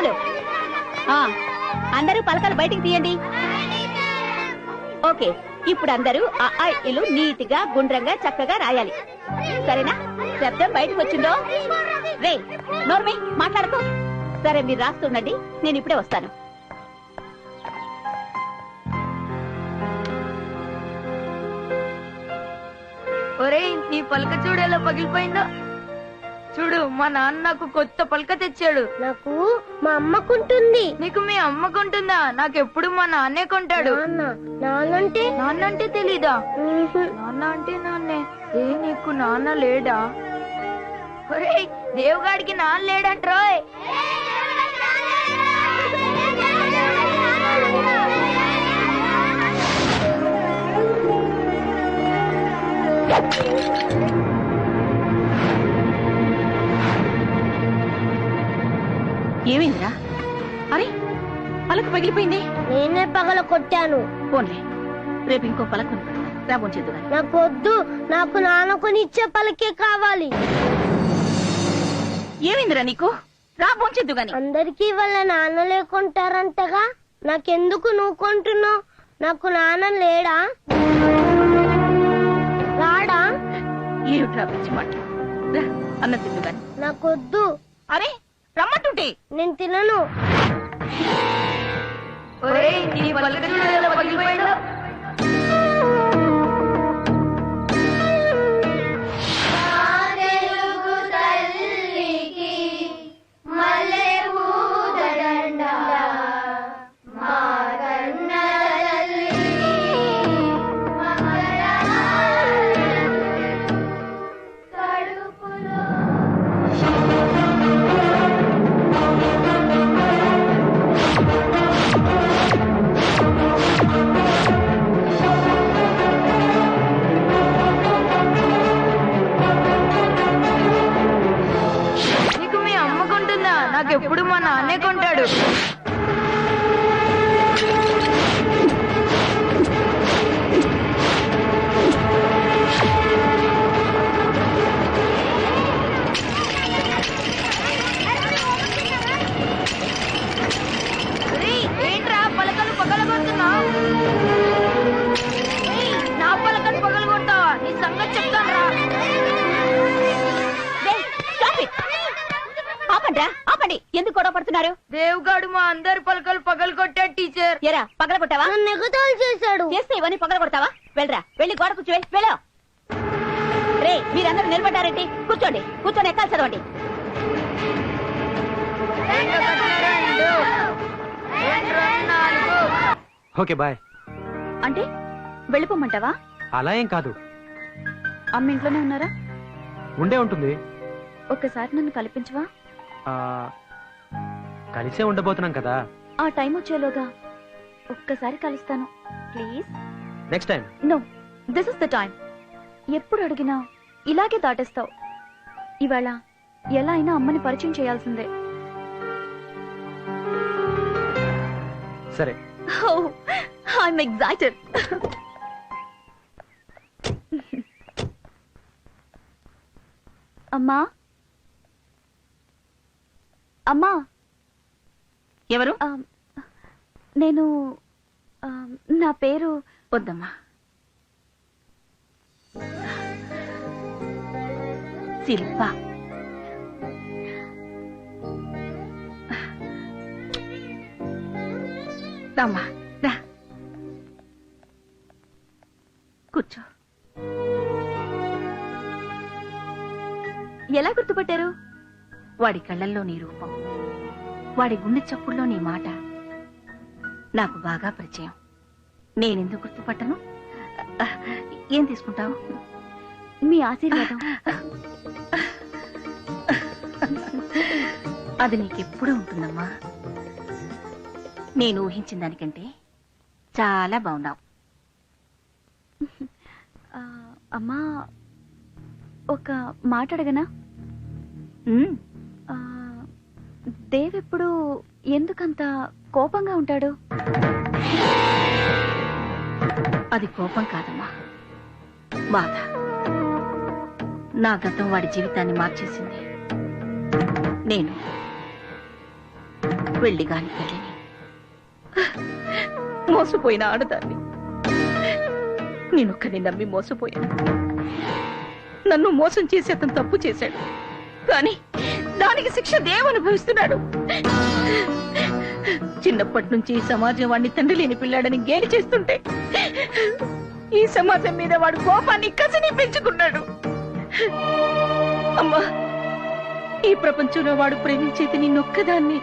చెప్పులు. అందరూ పలకలు బయటికి తీయండి. ఓకే, ఇప్పుడు అందరూ ఆ ఇల్లు నీట్గా గుండ్రంగా చక్కగా రాయాలి. సరేనా? శబ్దం బయటకు వచ్చిందో రే నోర్మి మాట్లాడుకో. సరే, మీరు రాస్తుండండి, నేను ఇప్పుడే వస్తాను. ఒరే, నీ పలక చూడు ఎలా పగిలిపోయిందో. చూడు, మా నాన్న నాకు కొత్త పలక తెచ్చాడు. నాకు మా అమ్మకుంటుంది. నీకు మీ అమ్మకుంటుందా? నాకెప్పుడు మా నాన్నే కొంటాడు. నాన్నంటే తెలీదా? నాన్న అంటే నాన్నే. నీకు నాన్న లేడా? ఒరే, దేవుగాడికి నాన్న లేడంట్రోయ్. ఏమైందిరా? అరే, పలక పగిలిపోయింది. నేనే పగల కొట్టాను. పోన్లే, రేపు ఇంకో పలక కొనుక్కుంటా. రాబోంచేద్దు గాని. నాకు వద్దు, నాకు నాన్న కొనిచ్చే పలకే కావాలి. ఏమైందిరా నీకు? రాబోంచేద్దు గాని. అందరికీ వాళ్ళ నాన్న లేకుంటారంటగా, నాకెందుకు నువ్వు కొంటున్నావు? నాకు నాన్న లేడా? రాడా? ఏమిట్రా పిచ్చి మాట. అన్న తిద్దు గాని. నాకొద్దు. అరే, రమ్మంటుంటే. నేను తినను. ఒరే, నీ పలక చూడు ఎలా పగిలిపోయిందో. నాకెప్పుడు మా నాన్నే కొంటాడు. ఏంట్రా పలకలు పగలగొడుతున్నావు? నా పలకలు పగలగొడతావా? నీ సంగతి చెప్తాను రా. ఆపండి, ఎందుకు గొడవ పడుతున్నారు? దేవుగాడు మా అందరి పలకలు పగలు కొట్టాడు టీచర్. ఎరా, పగల కొట్టావా? నెగతాలు చేశాడు. చేస్తే ఇవన్నీ పగల కొడతావా? వెళ్ళరా, వెళ్ళి గోడ కూర్చో. వెళ్ళా రే, మీరందరూ నిలబడ్డారేంటి? కూర్చోండి, కూర్చొని ఎక్కాలి చదవండి. Okay bye. అంటే వెళ్ళిపోమంటావా? అలా ఏం కాదు. అమ్మ ఇంట్లోనే ఉన్నారా? ఉండే ఉంటుంది. ఒక్కసారి నన్ను కల్పించవా? కలిసే ఉండబోతున్నాం కదా. ఆ టైం వచ్చేలోగా ఒక్కసారి కలుస్తాను please. Next time. No, this is the time. ఎప్పుడు అడిగినా ఇలాగే దాటేస్తావు. ఇవాళ ఎలా అయినా అమ్మని పరిచయం చేయాల్సిందే. సరే. I'm excited. అమ్మా, అమ్మా. ఎవరు? నేను నా పేరు. వద్దమ్మా, శిల్ప. రామ్మా, రా, కూర్చో. ఎలా గుర్తుపట్టారు? వాడి కళ్ళల్లో నీ రూపం, వాడి గుండె చప్పుల్లో నీ మాట నాకు బాగా పరిచయం. నేనెందుకు గుర్తుపట్టను? ఏం తీసుకుంటావు? మీ ఆశీర్వాదం. అది నీకెప్పుడూ ఉంటుందమ్మా. నేను ఊహించిన దానికంటే చాలా బాగున్నావు. అమ్మా, ఒక మాట అడగనా? దేవ్ ఎప్పుడు ఎందుకంత కోపంగా ఉంటాడు? అది కోపం కాదమ్మా, బాధ. నా గతం వాడి జీవితాన్ని మార్చేసింది. నేను వెళ్ళి గాని పెళ్ళిని మోసపోయిన ఆడదాన్ని నేనొక్కని నమ్మి మోసపోయాను. నన్ను మోసం చేసి అతను తప్పు చేశాడు, కానీ దానికి శిక్ష దేవనుభవిస్తున్నాడు. చిన్నప్పటి నుంచి ఈ సమాజం వాడిని తండ్రి లేని పిల్లాడని గేలి చేస్తుంటే ఈ సమాజం మీద వాడు కోపాన్ని కసిని పెంచుకున్నాడు. అమ్మా, ఈ ప్రపంచంలో వాడు ప్రేమించేది నిన్నొక్కదాన్ని.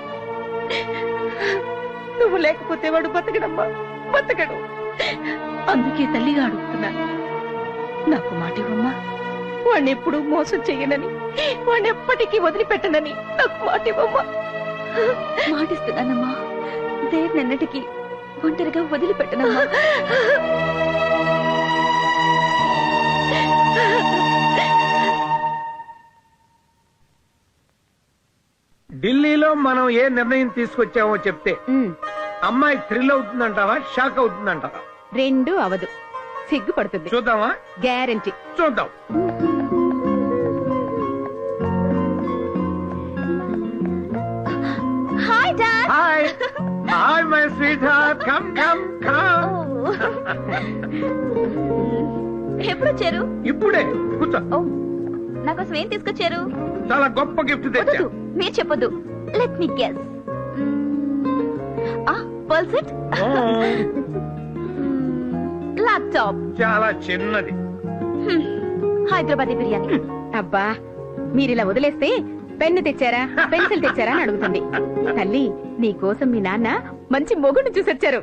నువ్వు లేకపోతే వాడు బతకడమ్మా, బతకడు. అందుకే తల్లిగా అడుగుతున్నాను, నాకు మాట ఇవ్వమ్మా. వాడిని ఎప్పుడూ మోసం చెయ్యనని, వాడిని ఎప్పటికీ వదిలిపెట్టనని నాకు మాట ఇవ్వమ్మా. మాటిస్తున్నానమ్మా, దేవునన్నిటికీ ఒంటరిగా వదిలిపెట్టనమ్మా. ఢిల్లీలో మనం ఏ నిర్ణయం తీసుకొచ్చామో చెప్తే అమ్మాయి థ్రిల్ అవుతుందంటావా, షాక్ అవుతుందంటావా? రెండు అవదు, సిగ్గుపడుతుంది. చూద్దామా? గ్యారంటీ. చూద్దాం. Hi dad. Hi hi my sweet heart, come come come. ఎప్పుడు వచ్చారు? ఇప్పుడే కూర్చో. ఓ, నాకోసం ఏం తీసుకొచ్చారు? చాలా గొప్ప గిఫ్ట్ తెచ్చా. వద్దు, మీరు చెప్పొద్దు. Let me guess. Pearl set, laptop, చాలా చిన్నది. హైదరాబాదీ బిర్యానీ. అబ్బా, మీరిలా వదిలేస్తే పెన్ను తెచ్చారా, పెన్సిల్ తెచ్చారా అని అడుగుతుంది. తల్లి, నీ కోసం మీ నాన్న మంచి మొగుడిని చూసొచ్చారు.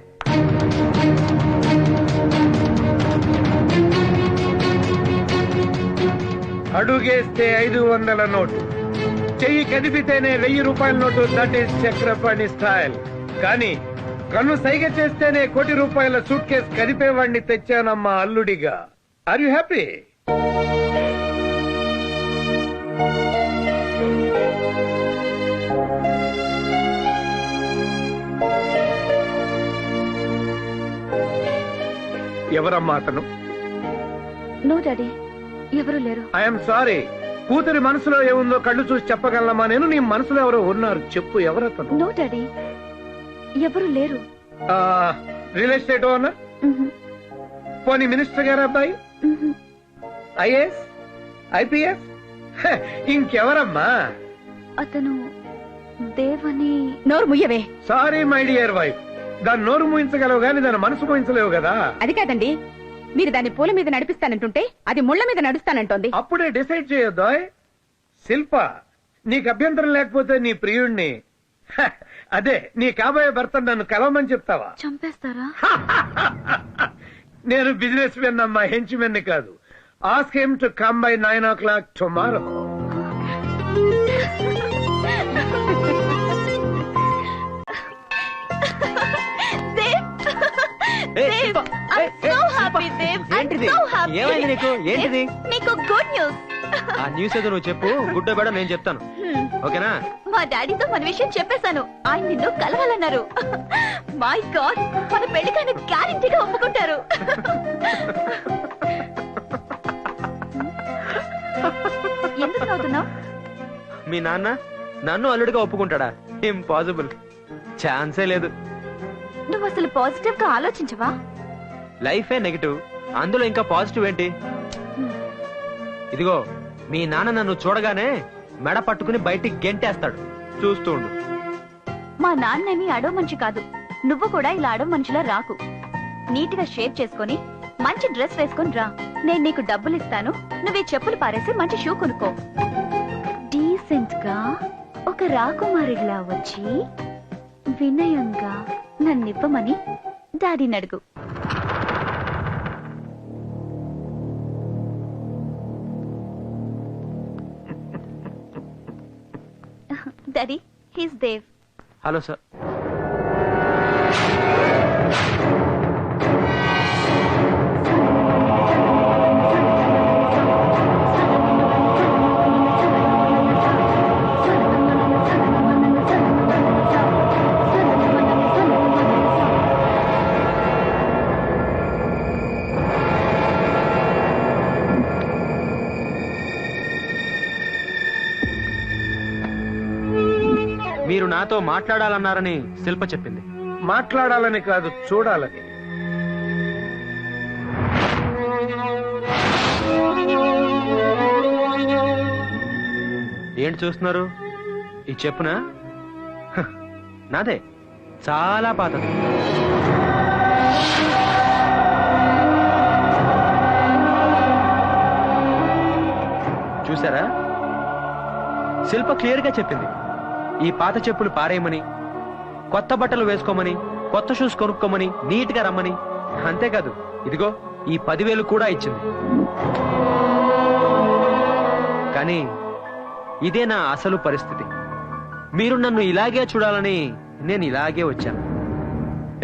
అడుగేస్తే 500 నోటు, చెయ్యి కదిపితేనే 1000 రూపాయల note. That is Chakrapani style. కానీ కన్ను సైగ చేస్తేనే ₹1,00,00,000 సూట్ కేసు కదిపేవాడిని తెచ్చానమ్మా అల్లుడిగా. Are you happy? ఎవరమ్మా అతను? నో డాడీ, ఎవరు లేరు. I'm sorry. కూతురి మనసులో ఏముందో కళ్ళు చూసి చెప్పగలమా నేను? నీ మనసులో ఎవరో ఉన్నారు, చెప్పు. ఎవరతను? నో డాడీ, ఎవరు లేరు. Real estate owner? పోనీ మినిస్టర్ గారు అబ్బాయి? IAS, IPS? ఇంకెవరమ్మా? అతను దేవని. నోరు ముయ్యవే. సారీ మై డియర్ వైఫ్, దాని నోరు మూయించగలవు గాని దాని మనసు మూయించలేవు కదా. అది కాదండి, మీరు దాన్ని పూల మీద నడిపిస్తానంటుంటే అది ముళ్ళ మీద నడుస్తానంటోంది. అప్పుడే డిసైడ్ చేయొద్దు. శిల్ప, నీకు అభ్యంతరం లేకపోతే నీ ప్రియుణ్ణి, అదే నీ కాబోయే భర్త నన్ను కలవమని చెప్తావా? చంపేస్తారా? నేను బిజినెస్ మెన్ అమ్మా, హెంచ్ మెన్ కాదు. Ask him to come by 9 o'clock tomorrow. ఏమైంది నీకు? ఏంటిది? నీకు గుడ్ న్యూస్. ఆ న్యూస్ ఏదో నువ్వు చెప్పు, గుడ్డో బేడో నేను చెప్తాను. ఓకేనా? మా డాడీతో మన విషయం చెప్పేశాను. ఆయన నిన్ను కలవాలన్నారు. మై గాడ్, మన పెళ్లికైనా గ్యారెంటీగా ఒప్పుకుంటారు. ఎందుకు నవ్వుతున్నావు? మీ నాన్న నన్ను అల్లుడిగా ఒప్పుకుంటాడా? ఇంపాసిబుల్, ఛాన్సే లేదు. నువ్వు అసలు పాజిటివ్ గా ఆలోచించవా? లైఫే నెగటివ్, అందులో ఇంకా పాజిటివ్ ఏంటి? ఇదిగో, మీ నాన్న నన్ను చూడగానే మెడ పట్టుకుని బయటికి గెంటేస్తాడు. చూస్తూ ఉండు. మా నాన్నేమి అడో మనిషి కాదు. నువ్వు కూడా ఇలా అడో మనిషిలా రాకు. నీట్ గా షేప్ చేసుకుని మంచి డ్రెస్ వేసుకుని రా. నేను నీకు డబ్బులు ఇస్తాను, నువ్వు ఈ చెప్పులు పారేసి మంచి షూ కొనుక్కో. డీసెంట్ గా ఒక రాకుమారిలా వచ్చి వినయంగా నన్నివ్వమని డాడీని అడుగు. Daddy, he's Dev. Hello sir. మీరు మీరు నాతో మాట్లాడాలన్నారని శిల్ప చెప్పింది. మాట్లాడాలని కాదు, చూడాలని. ఏంటి చూస్తున్నారు? ఈ చెప్పునా? నాదే, చాలా పాతది. చూసారా, శిల్ప క్లియర్ గా చెప్పింది. ఈ పాత చెప్పులు పారేయమని, కొత్త బట్టలు వేసుకోమని, కొత్త షూస్ కొనుక్కోమని, నీట్ గా రమ్మని. అంతేకాదు, ఇదిగో ఈ 10,000 కూడా ఇచ్చింది. కానీ ఇదే నా అసలు పరిస్థితి. మీరు నన్ను ఇలాగే చూడాలని నేను ఇలాగే వచ్చాను.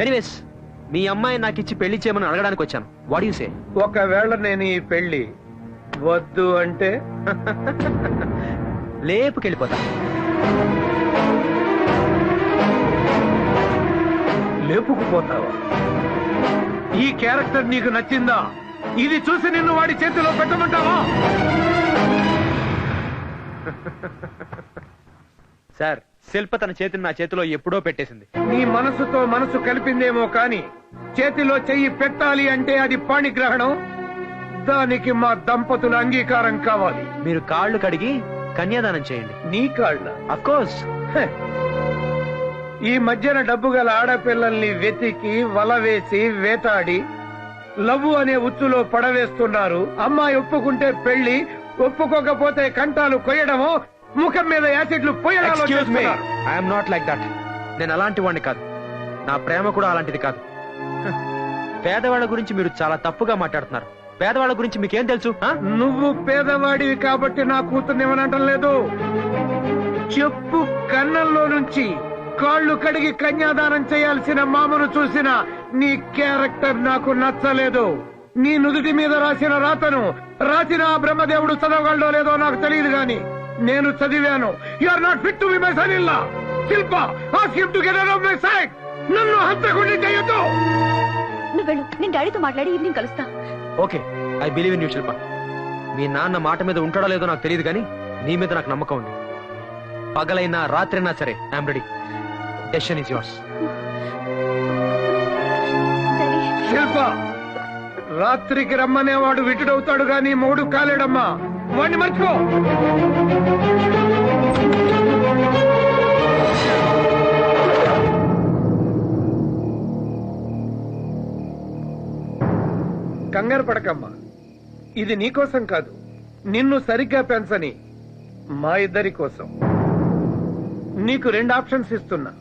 ఎనీవేస్, మీ అమ్మాయి నాకు ఇచ్చి పెళ్లి చేయమని అడగడానికి వచ్చాను. What you say? ఒకవేళ నేను ఈ పెళ్లి వద్దు అంటే లేపుకెళ్ళిపోతా. లేపుకుపోతావా? ఈ క్యారెక్టర్ నీకు నచ్చిందా? ఇది చూసి నిన్ను వాడి చేతిలో పెట్టమంటావా? సార్, శిల్ప తన చేతిని నా చేతిలో ఎప్పుడో పెట్టేసింది. నీ మనసుతో మనసు కలిపిందేమో కాని చేతిలో చెయ్యి పెట్టాలి అంటే అది పాణిగ్రహణం. దానికి మా దంపతుల అంగీకారం కావాలి. మీరు కాళ్ళు కడిగి కన్యాదానం చేయండి. నీ కాళ్ళ? Of course. ఈ మధ్యన డబ్బు గల ఆడపిల్లల్ని వెతికి వల వేసి వేటాడి లవ్వు అనే ఉచ్చులో పడవేస్తున్నారు. అమ్మాయి ఒప్పుకుంటే పెళ్లి, ఒప్పుకోకపోతే కంటాలు కొయ్యడమో, ముఖం మీద యాసిడ్లు పోయడాలో చేస్తున్నారు. I'm not like that. నేను అలాంటి వాడిని కాదు. నా ప్రేమ కూడా అలాంటిది కాదు. పేదవాళ్ళ గురించి మీరు చాలా తప్పుగా మాట్లాడుతున్నారు. పేదవాళ్ళ గురించి మీకేం తెలుసు? నువ్వు పేదవాడివి కాబట్టి నా కూతుర్ని ఏమనటం లేదు. చెప్పు కన్నంలో నుంచి కాళ్ళు కడిగి కన్యాదానం చేయాల్సిన మామను చూసిన నీ క్యారెక్టర్ నాకు నచ్చలేదు. నీ నుదుటి మీద రాసిన రాతను రాసిన ఆ బ్రహ్మదేవుడు చదవగలడో లేదో నాకు తెలియదు గాని నేను చదివాను. You are not fit to be my son in law. Shilpa, ask him to get out of my sight. నన్ను హంతకుండా చేయొద్దు. నువ్వు వెళ్ళు, నేను డాడీతో మాట్లాడి ఈవినింగ్ కలుస్తా. Okay, I believe in you Shilpa. మీ నాన్న మాట మీద ఉంటాడో లేదో నాకు తెలియదు కానీ నీ మీద నాకు నమ్మకం ఉంది. పగలైనా రాత్రైనా సరే I'm ready. Decision is yours. Shilpa, రాత్రికి రమ్మనేవాడు విటుడవుతాడు గాని మూడు కాలేడమ్మా. వాడిని మర్చిపో. కంగారు పడకమ్మా. ఇది నీకోసం కాదు, నిన్ను సరిగ్గా పెంచని మా ఇద్దరి కోసం. నీకు 2 ఆప్షన్స్ ఇస్తున్నా.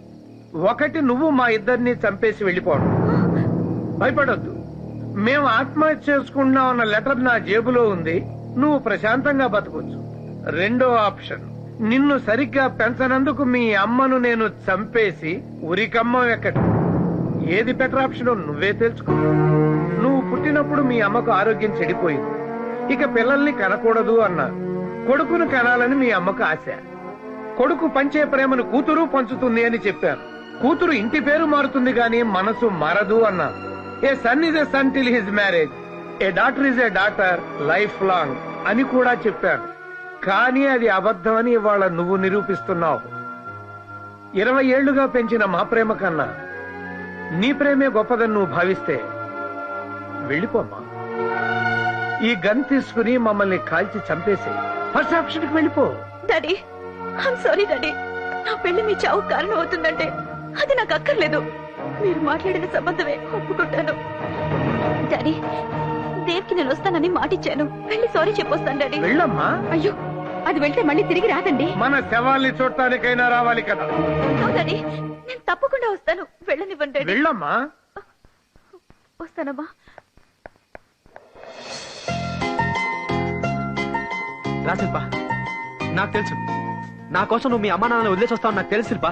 ఒకటి, నువ్వు మా ఇద్దరిని చంపేసి వెళ్ళిపోవడం. భయపడొద్దు, మేము ఆత్మహత్య చేసుకున్నాం అన్న లెటర్ నా జేబులో ఉంది. నువ్వు ప్రశాంతంగా బతకొచ్చు. 2వ ఆప్షన్, నిన్ను సరిగ్గా పెంచనందుకు మీ అమ్మను నేను చంపేసి ఉరికమ్మ ఎక్కడం. ఏది బెటర్ ఆప్షన్ నువ్వే తెలుసుకో. నువ్వు పుట్టినప్పుడు మీ అమ్మకు ఆరోగ్యం చెడిపోయింది. ఇక పిల్లల్ని కనకూడదు అన్నారు. కొడుకును కనాలని మీ అమ్మకు ఆశ. కొడుకు పంచే ప్రేమను కూతురు పంచుతుంది అని చెప్పారు. కూతురు ఇంటి పేరు మారుతుంది గాని మనసు మారదు అన్నారు. A son is a son till his marriage, a daughter is a daughter lifelong అని కూడా చెప్పారు. కానీ అది అబద్ధమని ఇవాళ నువ్వు నిరూపిస్తున్నావు. 20 ఏళ్లుగా పెంచిన మా ప్రేమ కన్నా నీ ప్రేమే గొప్పదని నువ్వు భావిస్తే వెళ్ళిపోమ్మా. ఈ గన్ తీసుకుని మమ్మల్ని కాల్చి చంపేసి ఫస్ట్ ఆప్షన్ కి వెళ్ళిపో. Daddy, I'm sorry daddy. నా పెళ్లి మీ చావు కారణం అవుతుందంటే అది నాకు అక్కర్లేదు. మీరు మాట్లాడిన సంబంధమే ఒప్పుకుంటాను. డాడీ, దేవ్కి నేను వస్తానని మాటిచ్చాను. వెళ్ళి సారీ చెప్పొస్తాను డాడీ. వెళ్ళమ్మా. అయ్యో, అది వెళ్తే మళ్ళీ తిరిగి రాదండి. మన శవాల్ని చూడటానికైనా రావాలి కదా. డాడీ, నేను తప్పకుండా వస్తాను. వెళ్ళనివ్వండి డాడీ. వెళ్ళమ్మా. వస్తానమ్మా. రా శిల్ప, నాకు తెలుసు నా కోసం నువ్వు మీ అమ్మా నాన్నని వదిలేసి వస్తావు. నాకు తెలుసు శిల్ప,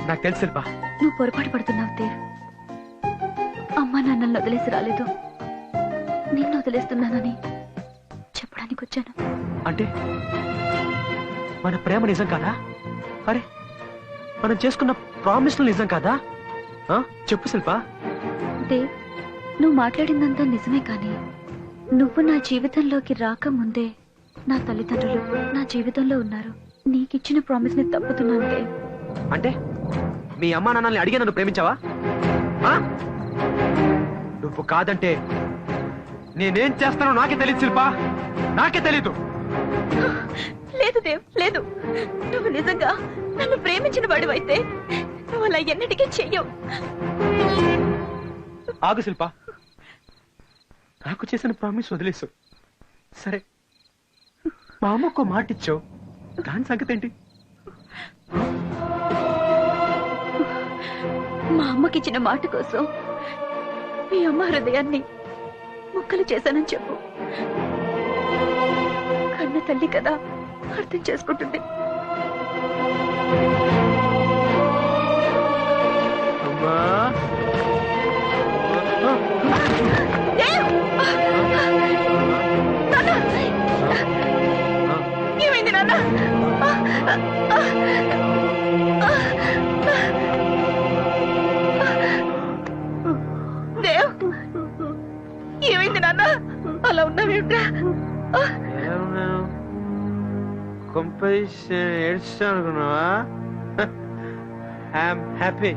నాకు తెలుసు శిల్ప. నువ్వు పొరపాటు పడుతున్నావు దేవ్. అమ్మా నాన్నల్ని వదిలేసి రాలేదు, నిన్ను వదిలేస్తున్నానని చెప్పడానికి వచ్చాను. అంటే మన ప్రేమ నిజం కాదా? అరే, మనం చేసుకున్న ప్రామిస్లు నిజం కాదా? చెప్పు శిల్ప. దేవ్, నువ్వు మాట్లాడిందంతా నిజమే, కానీ నువ్వు నా జీవితంలోకి రాకముందే నా తల్లిదండ్రులు నా జీవితంలో ఉన్నారు. నీకిచ్చిన ప్రామిస్ ని తప్పుతున్నాను దేవ్. అంటే మీ అమ్మా నాన్నల్ని అడిగే నన్ను ప్రేమించావా? ఆ? నువ్వు కాదంటే నేనేం చేస్తానో నాకే తెలియదు శిల్పా, నాకే తెలీదు. లేదు దేవ్, లేదు. నువ్వు నిజంగా నన్ను ప్రేమించిన వాడివైతే నువ్వు అలా ఎన్నటికీ చెయ్యవు. ఆగు శిల్పా, నాకు చేసిన ప్రామిస్ వదిలేసు. సరే, మా అమ్మకు మాట ఇచ్చావు, దాని సంగతి ఏంటి? మా అమ్మకిచ్చిన మాట కోసం మీ అమ్మ హృదయాన్ని ముక్కలు చేశానని చెప్పు. కన్న తల్లి కదా, అర్థం చేసుకుంటుంది. అమ్మా, ఏమైంది నాన్న? దేవ్, ఏమైంది నాన్న? అలా ఉన్నావేమిట్రా? ఎలా ఉన్నాను? ఏడ్చాను అనుకున్నావా? I'm happy,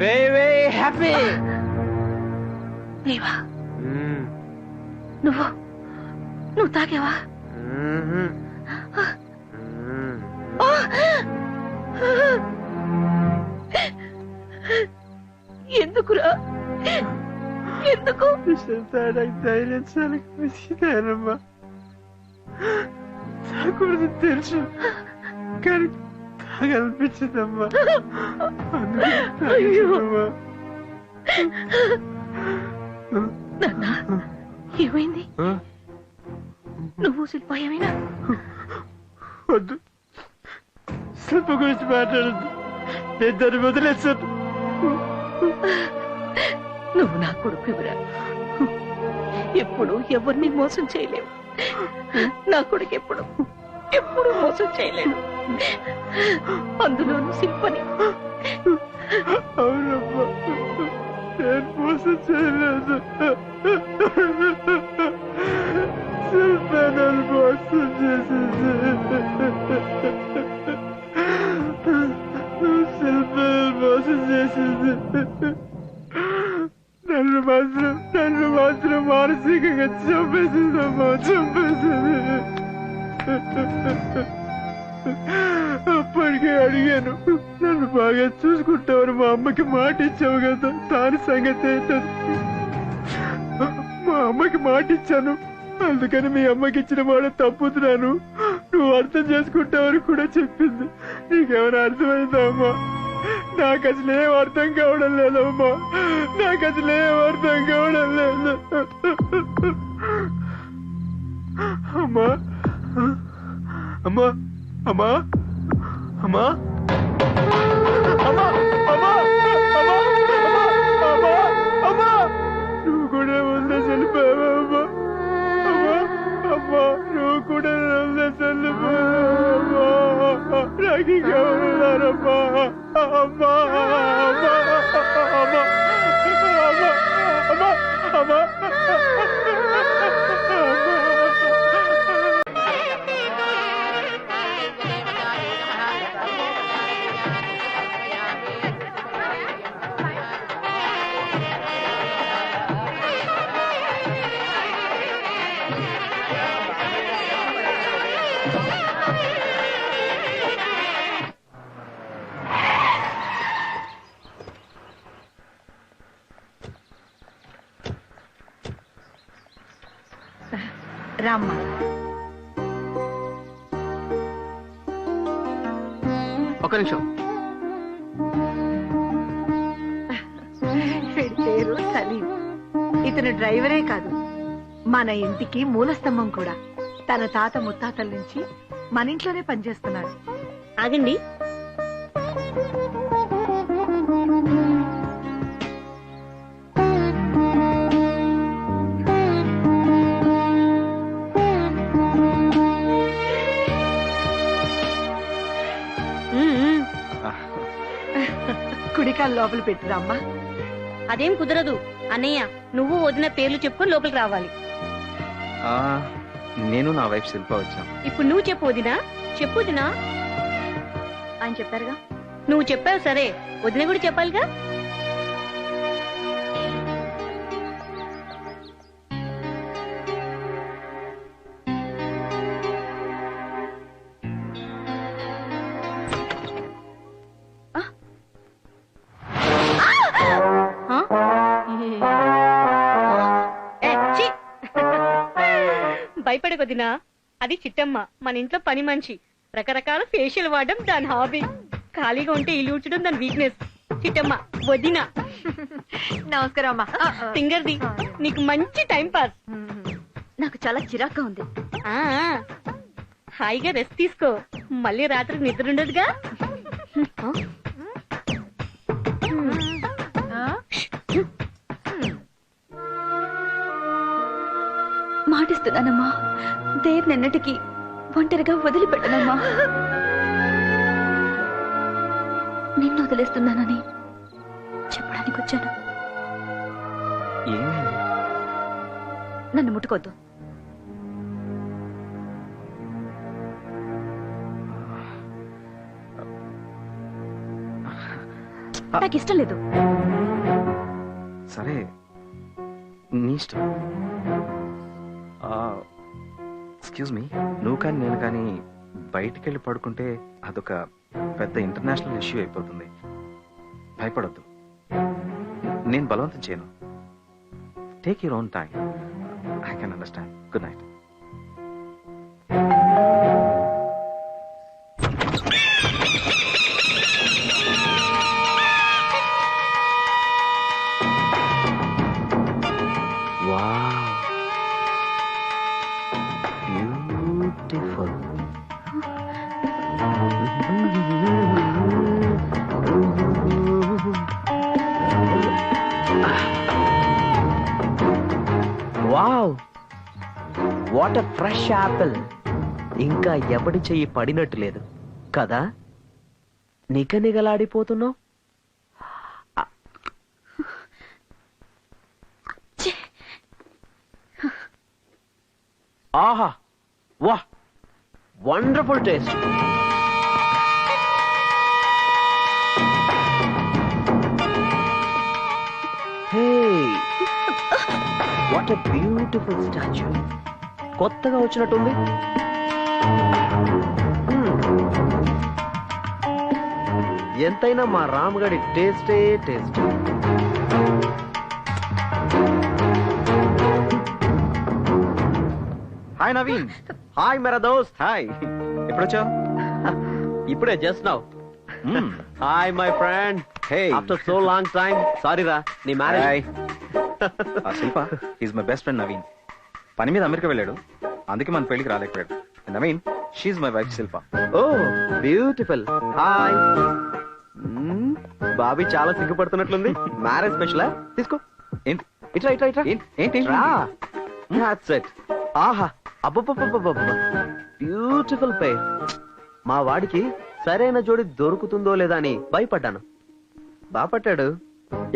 very very happy. దేవా, నువ్వు తాగేవా? ఎందుకురా? ఎందుకు? ధైర్యం చాలా కృషిదానమ్మా, తాగకూడదు తెలుసు, కానీ తాగనిపించిందమ్మా. నాన్న, ఏమైంది? నువ్వు శిల్ప ఏమైనా? వద్దు, శిల్ప గురించి మాట్లాడద్దు, నేను దాన్ని వదిలేస్తాను. నువ్వు నా కొడుకురా, ఎప్పుడు ఎవరిని మోసం చేయలేవు. నా కొడుకు ఎప్పుడు మోసం చేయలేడు, అందులోనూ శిల్పని. అవునమ్మా, నేను మోసం చేయలేదు, శిల్ప నన్ను మోసం చేసింది. శిల్ప మోసం చేసింది. నన్ను మాత్రం మానసికంగా చంపేసిందమ్మా, చంపేసింది. అప్పటికే అడిగాను, నన్ను బాగా చూసుకుంటావని మా అమ్మకి మాట ఇచ్చావు కదా, దాని సంగతి ఏంటది? మా అమ్మకి మాట ఇచ్చాను, అందుకని మీ అమ్మకి ఇచ్చిన మాట తప్పుతున్నాను, నువ్వు అర్థం చేసుకుంటావని కూడా చెప్పింది. నీకేమైనా అర్థమైందా అమ్మా? నాకు అసలేం అర్థం కావడం లేదమ్మా, నాకు అసలేం అర్థం కావడం లేదు. అమ్మా, అమ్మా, అమ్మా, అమ్మా, అమ్మా, అమ్మా, అమ్మా, అమ్మా, అమ్మా, నువ్వు కూడా ఉందా చనిపోయావా? అమ్మా, అమ్మా, అమ్మా, నువ్వు కూడా ఉందా చనిపోయావా? నాకు ఇంకా ఉన్నారమ్మా. అమ్మా, అమ్మా, అమ్మా, అమ్మా, అమ్మా, అమ్మా. రామ్మ, ఒక నిమిషం. వీడి పేరు సలీం. ఇతను డ్రైవరే కాదు, మన ఇంటికి మూలస్తంభం కూడా. తన తాత ముత్తాతల నుంచి మన ఇంట్లోనే పనిచేస్తున్నాడు. ఆగండి, కుడికాలు లోపల పెట్టిరామ్మా. అదేం కుదరదు అన్నయ్య, నువ్వు వదిన పేర్లు చెప్పుకొని లోపలికి రావాలి. నేను నా వైఫ్ శిల్ప వచ్చాం. ఇప్పుడు నువ్వు చెప్పు వదినా, చెప్పు వదినా. ఆయన చెప్పారుగా. నువ్వు చెప్పావు సరే, వదిన కూడా చెప్పాలిగా. భయపడకొదినా, అది చిట్టమ్మ, మన ఇంట్లో పని మనిషి. రకరకాల ఫేషియల్ వాడడం దాని హాబీ. ఖాళీగా ఉంటే ఇల్లు ఊడ్చడం దాని వీక్నెస్. చిట్టమ్మ వదిన. నమస్కారం అమ్మా. సింగర్ది, నీకు మంచి టైం పాస్. నాకు చాలా చిరాగ్గా ఉంది. ఆ హాయిగా రెస్ట్ తీసుకో, మళ్ళీ రాత్రికి నిద్ర ఉండదుగా. మాటిస్తున్నానమ్మా, దేవ్ నిన్నటికి ఒంటరిగా వదిలిపెట్టనమ్మా. నిన్ను వదిలేస్తున్నానని చెప్పడానికి వచ్చాను. ఏమైంది? నన్ను ముట్టుకోద్దు. నాకు ఇష్టం లేదు. సరే, నీ ఇష్టం. ఎక్స్క్యూజ్ మీ, నువ్వు కానీ నేను కానీ బయటికి వెళ్ళి పడుకుంటే అదొక పెద్ద ఇంటర్నేషనల్ ఇష్యూ అయిపోతుంది. భయపడొద్దు, నేను బలవంతం చేయను. Take your own time. I can understand. Good night. Wow, what a fresh apple. ఇంకా ఎవడి చెయ్యి పడినట్టు లేదు కదా. నిగనిగలాడిపోతున్నావు. ఆహా, వా, wonderful taste. What a beautiful statue. కొత్తగా వచ్చినట్టుంది. ఎంతైనా మా రామ్గడి టేస్టే టేస్ట్. హాయ్ నవీన్. హాయ్ మేరా దోస్త్. హాయ్, ఎప్పుడొచ్చావు? ఇప్పుడే just now. Hi my friend. Hey, after so long time. Sorry రా, నీ marriage. Shilpa is my best friend Naveen. పని మీద అమెరికా వెళ్ళాడు, అందుకే మన పెళ్లికి రాలేకపోయాడు. Naveen, she's my wife Shilpa. Oh beautiful. Hi. బాబీ చాలా సిగ్గుపడుతున్నట్లుంది. మ్యారేజ్ స్పెషలా? తీసుకో. ఏంటి ఇట్రా ఇట్రా ఇట్రా. ఏంటి? That's it. ఆహా, అబ్బబ్బబ్బబ్బబ్బ, బ్యూటిఫుల్ పేర్. మా వాడికి సరైన జోడి దొరుకుతుందో లేదా అని భయపడ్డాను. బాపట్టాడు.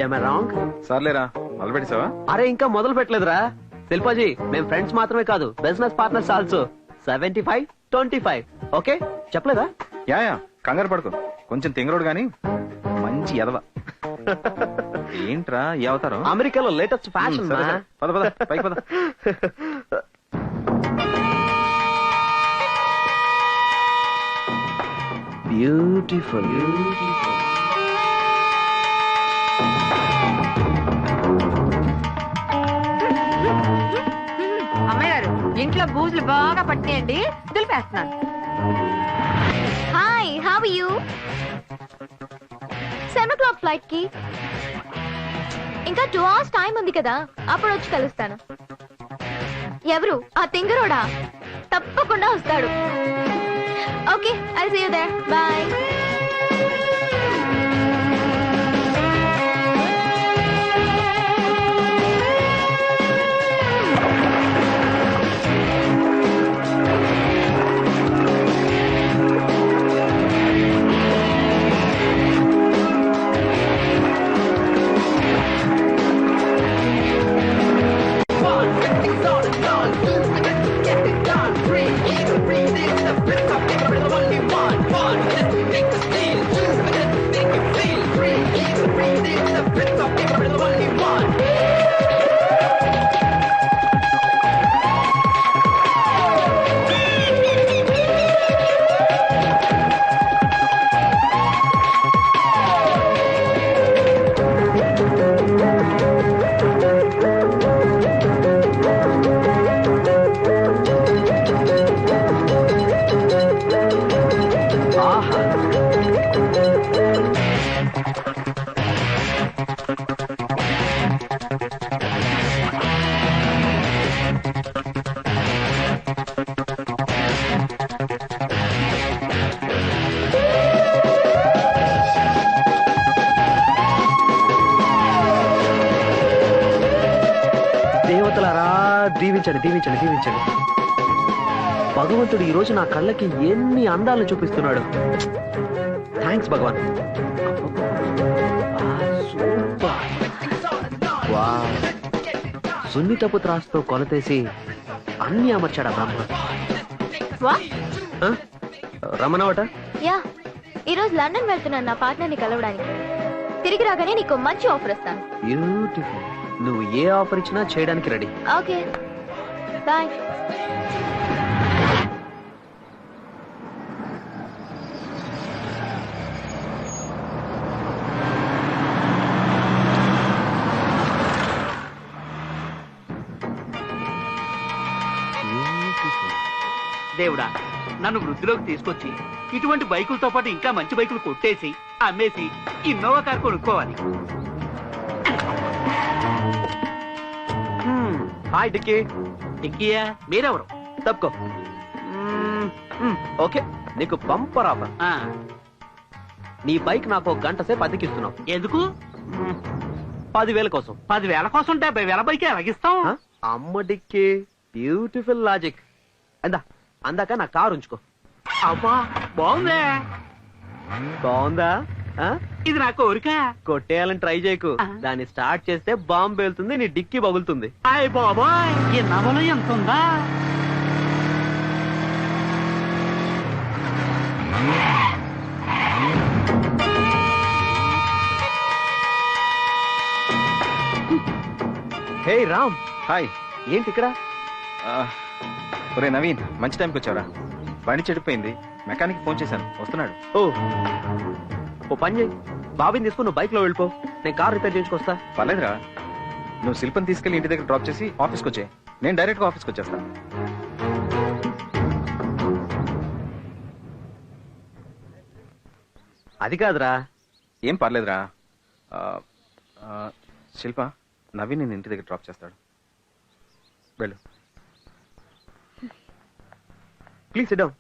Am I wrong? సర్లేరా, మొదలు పెట్టేసావా? అరే ఇంకా మొదలు పెట్టలేదురా శిల్పాజీ. మేము ఫ్రెండ్స్ మాత్రమే కాదు, బిజినెస్ పార్ట్నర్స్ ఆల్సో. 75-25. ఓకే, చెప్పలేదా? యా, కంగారు పడుకో. కొంచెం తింగరోడు గాని మంచి ఎదవ. ఏంట్రా ఈ అవతారం? అమెరికాలో లేటెస్ట్ ఫ్యాషన్. పద పద, పైకి పద. బ్యూటిఫుల్. అమ్మాయి గారు, ఇంట్లో బూజులు బాగా పట్టినాయండి, దులిపేస్తున్నాను. Hi, how are you? 7 o'clock flight కి ఇంకా 2 hours టైం ఉంది కదా, అప్పుడు వచ్చి కలుస్తాను. ఎవరు ఆ తింగరోడా? తప్పకుండా వస్తాడు. Okay, I see you there. Bye. Get it done, breathe, breathe in the breath of every only one. దీవించండి దీవించండి దీవించండి. భగవంతుడు ఈ రోజు నా కళ్ళకి ఎన్ని అందాలను చూపిస్తున్నాడు. థ్యాంక్స్ భగవాన్. సూపర్. వావ్. సున్నితపు త్రాసుతో కొలతేసి అన్ని అమర్చాడా బ్రహ్మ. ఆ? రమణవట యా ఈ రోజు లండన్ వెళ్తున్నాను నా పార్ట్నర్ ని కలవడానికి. తిరిగి రాగానే నీకు మంచి ఆఫర్ ఇస్తాను. బ్యూటిఫుల్. నువ్వు ఏ ఆఫర్ ఇచ్చినా చేయడానికి రెడీ. Okay bye. దేవుడా, నన్ను వృద్ధిలోకి తీసుకొచ్చి ఇటువంటి బైకులతో పాటు ఇంకా మంచి బైకులు కొట్టేసి అమ్మేసి ఇన్నోవా కార్ కొనుక్కోవాలి. హాయ్ డిక్కీ. డిక్కీయా? మీరెవరు? తప్పుకో. ఓకే, నీకు బంపర్ ఆఫర్. నీ బైక్ నాకు 1 గంట సేపు అద్దెకిస్తున్నావు. ఎందుకు? 10,000 కోసం. 10,000 కోసం 70,000 బైక్ ఎలాగిస్తాం? అమ్మ డిక్కీ, బ్యూటిఫుల్ లాజిక్. అందాక నా కారు ఉంచుకో. అబ్బా బాగుందే. బాగుందా? ఇది నా కోరిక. కొట్టేయాలని ట్రై చేయకు. దాన్ని స్టార్ట్ చేస్తే బాంబు పేలుతుంది, నీ డిక్కీ పగులుతుంది. అయ్య బాబాయ్, ఈ నవలో ఎంత ఉందా? హే రామ్. హాయ్. ఏంటి ఇక్కడ? ఒరే నవీన్, మంచి టైంకి వచ్చావరా. బండి చెడిపోయింది, మెకానిక్ ఫోన్ చేశాను, వస్తున్నాడు. ఓ పని చేయి, బాబీని తీసుకుని నువ్వు బైక్ లో వెళ్ళిపో, నేను కార్ రిపేర్ చేయించుకొస్తా. పర్లేదురా, నువ్వు శిల్పని తీసుకెళ్లి ఇంటి దగ్గర డ్రాప్ చేసి ఆఫీస్కి వచ్చే, నేను డైరెక్ట్ గా ఆఫీస్కి వచ్చేస్తాను. అది కాదురా. ఏం పర్లేదురా. శిల్ప, నవీన్ నేను ఇంటి దగ్గర డ్రాప్ చేస్తాడు, వెళ్ళు. Please sit down.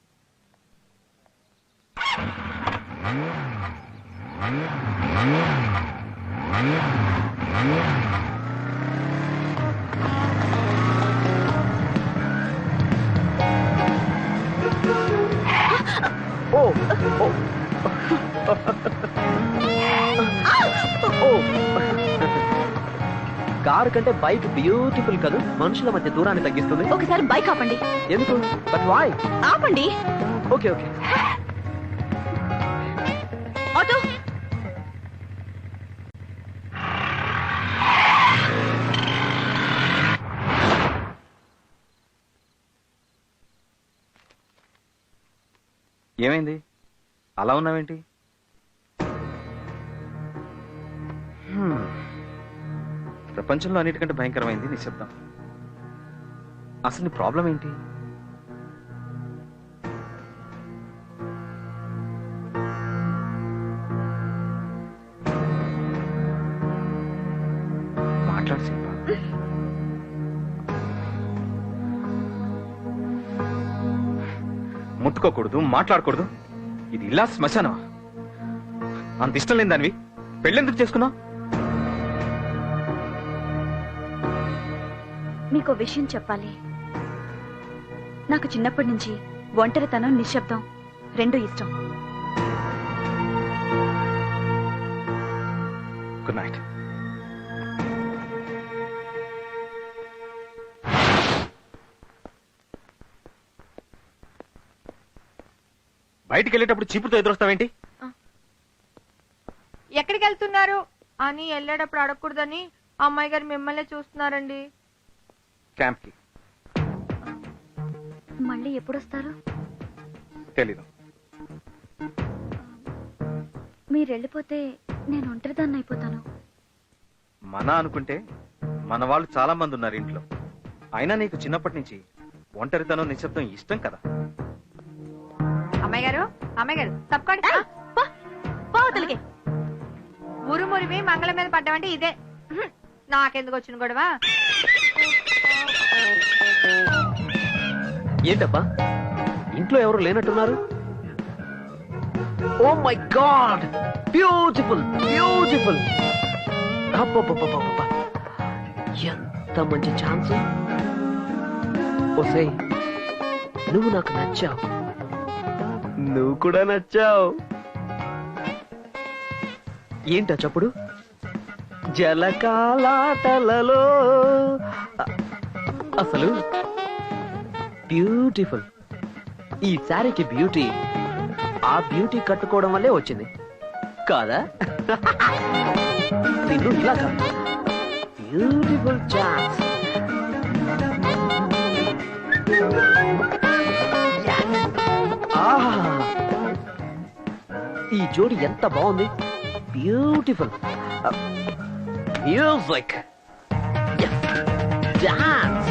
కారు కంటే బైక్ బ్యూటిఫుల్ కదా, మనుషుల మధ్య దూరాన్ని తగ్గిస్తుంది. ఒకసారి బైక్ ఆపండి. ఎందుకు? But why? ఆపండి. Okay okay. ఆటో. ఏమైంది, అలా ఉన్నావేంటి? ప్రపంచంలో అన్నిటికంటే భయంకరమైంది నిశ్శబ్దం. అసలు నీ ప్రాబ్లం ఏంటి? మాట్లాడు శిల్ప. ముట్టుకోకూడదు, మాట్లాడకూడదు. ఇది ఇలా శ్మశానమా? అంత ఇష్టం లేని దానివి పెళ్ళెందుకు చేసుకున్నావు? మీకు విషయం చెప్పాలి. నాకు చిన్నప్పటి నుంచి ఒంటరితనం, నిశ్శబ్దం రెండు ఇష్టం. Good night. బయటికి వెళ్ళేటప్పుడు చీపుతో ఎదురొస్తావేంటి? ఎక్కడికి వెళ్తున్నారు అని వెళ్ళేటప్పుడు అడగకూడదని అమ్మాయి గారు మిమ్మల్ని చూస్తున్నారండి. క్యాంప్ కి. మళ్ళీ ఎప్పుడొస్తారు? తెలీదు. మీరు వెళ్ళిపోతే నేను ఒంటరిదాన్ని అయిపోతాను. మన అనుకుంటే మన వాళ్ళు చాలా మంది ఉన్నారు ఇంట్లో. అయినా నీకు చిన్నప్పటి నుంచి ఒంటరితనం, నిశ్శబ్దం ఇష్టం కదా. అమ్మాయి గారు, అమ్మాయి గారు తప్పకండి. ఉరుమురివి మంగళం మీద పడ్డామంటే ఇదే. నాకెందుకు వచ్చిన గొడవ? ఏంటబ్బా, ఇంట్లో ఎవరు లేనట్టున్నారు? Oh my god, beautiful beautiful. అబ్బబ్బబ్బబ్బబ్బ, ఎంత మంచి ఛాన్స్. ఒసేయ్ నువ్వు నాకు నచ్చావు, నువ్వు కూడా నచ్చావు. ఏంటా చప్పుడు? జలకాలాటలలో అసలు బ్యూటిఫుల్. ఈ శారీకి బ్యూటీ ఆ బ్యూటీ కట్టుకోవడం వల్లే వచ్చింది కాదా? నిన్ను ఇలా కాదు, బ్యూటిఫుల్ ఛాన్స్. ఈ జోడి ఎంత బాగుంది, బ్యూటిఫుల్. Music, dance.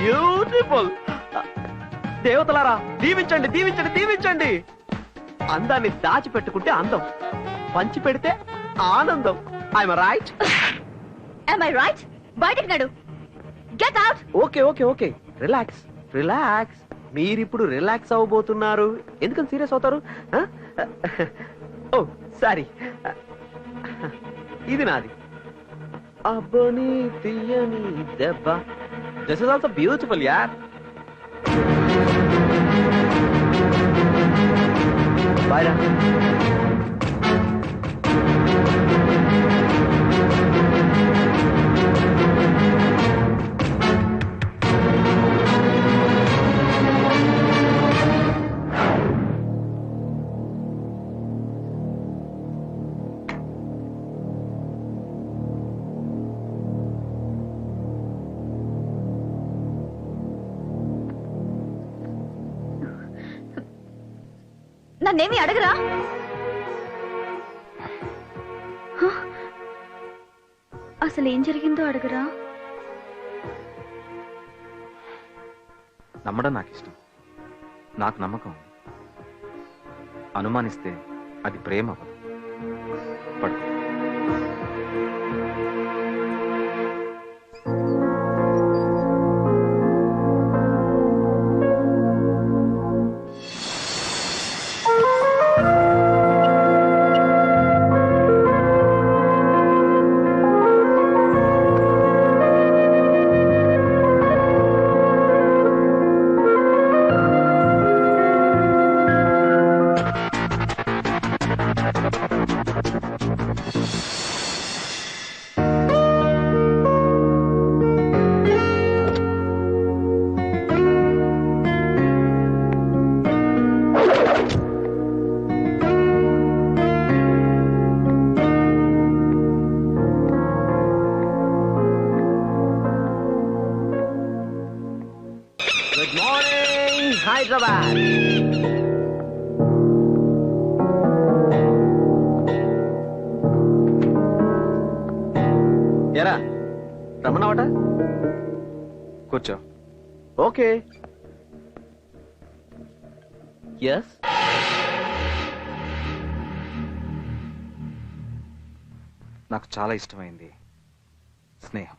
బ్యూటిఫుల్. దేవతలారా దీవించండి, దీవించండి, దీవించండి. అందాన్ని దాచిపెట్టుకుంటే అందం, పంచి పెడితే ఆనందం. I'm right? Am I right? బయటికి నడు. Get out. Okay okay okay, relax relax. మీరిప్పుడు రిలాక్స్ అవ్వబోతున్నారు. ఎందుకని సీరియస్ అవుతారు? ఓ సారీ, ఇది నాది. అబ్బని తీయని దెబ్బ. దిస్ ఇస్ ఆల్సో బ్యూటిఫుల్ యార్. బాయ్ రా. నన్నేమి అడగరా? అసలు ఏం జరిగిందో అడగరా? నమ్మడం నాకు ఇష్టం, నాకు నమ్మకం ఉంది. అనుమానిస్తే అది ప్రేమ అవ్వదు. పడు. Good morning Hyderabad. ఎరా రమణవట? కూర్చో. ఓకే. ఎస్, నాకు చాలా ఇష్టమైంది స్నేహం.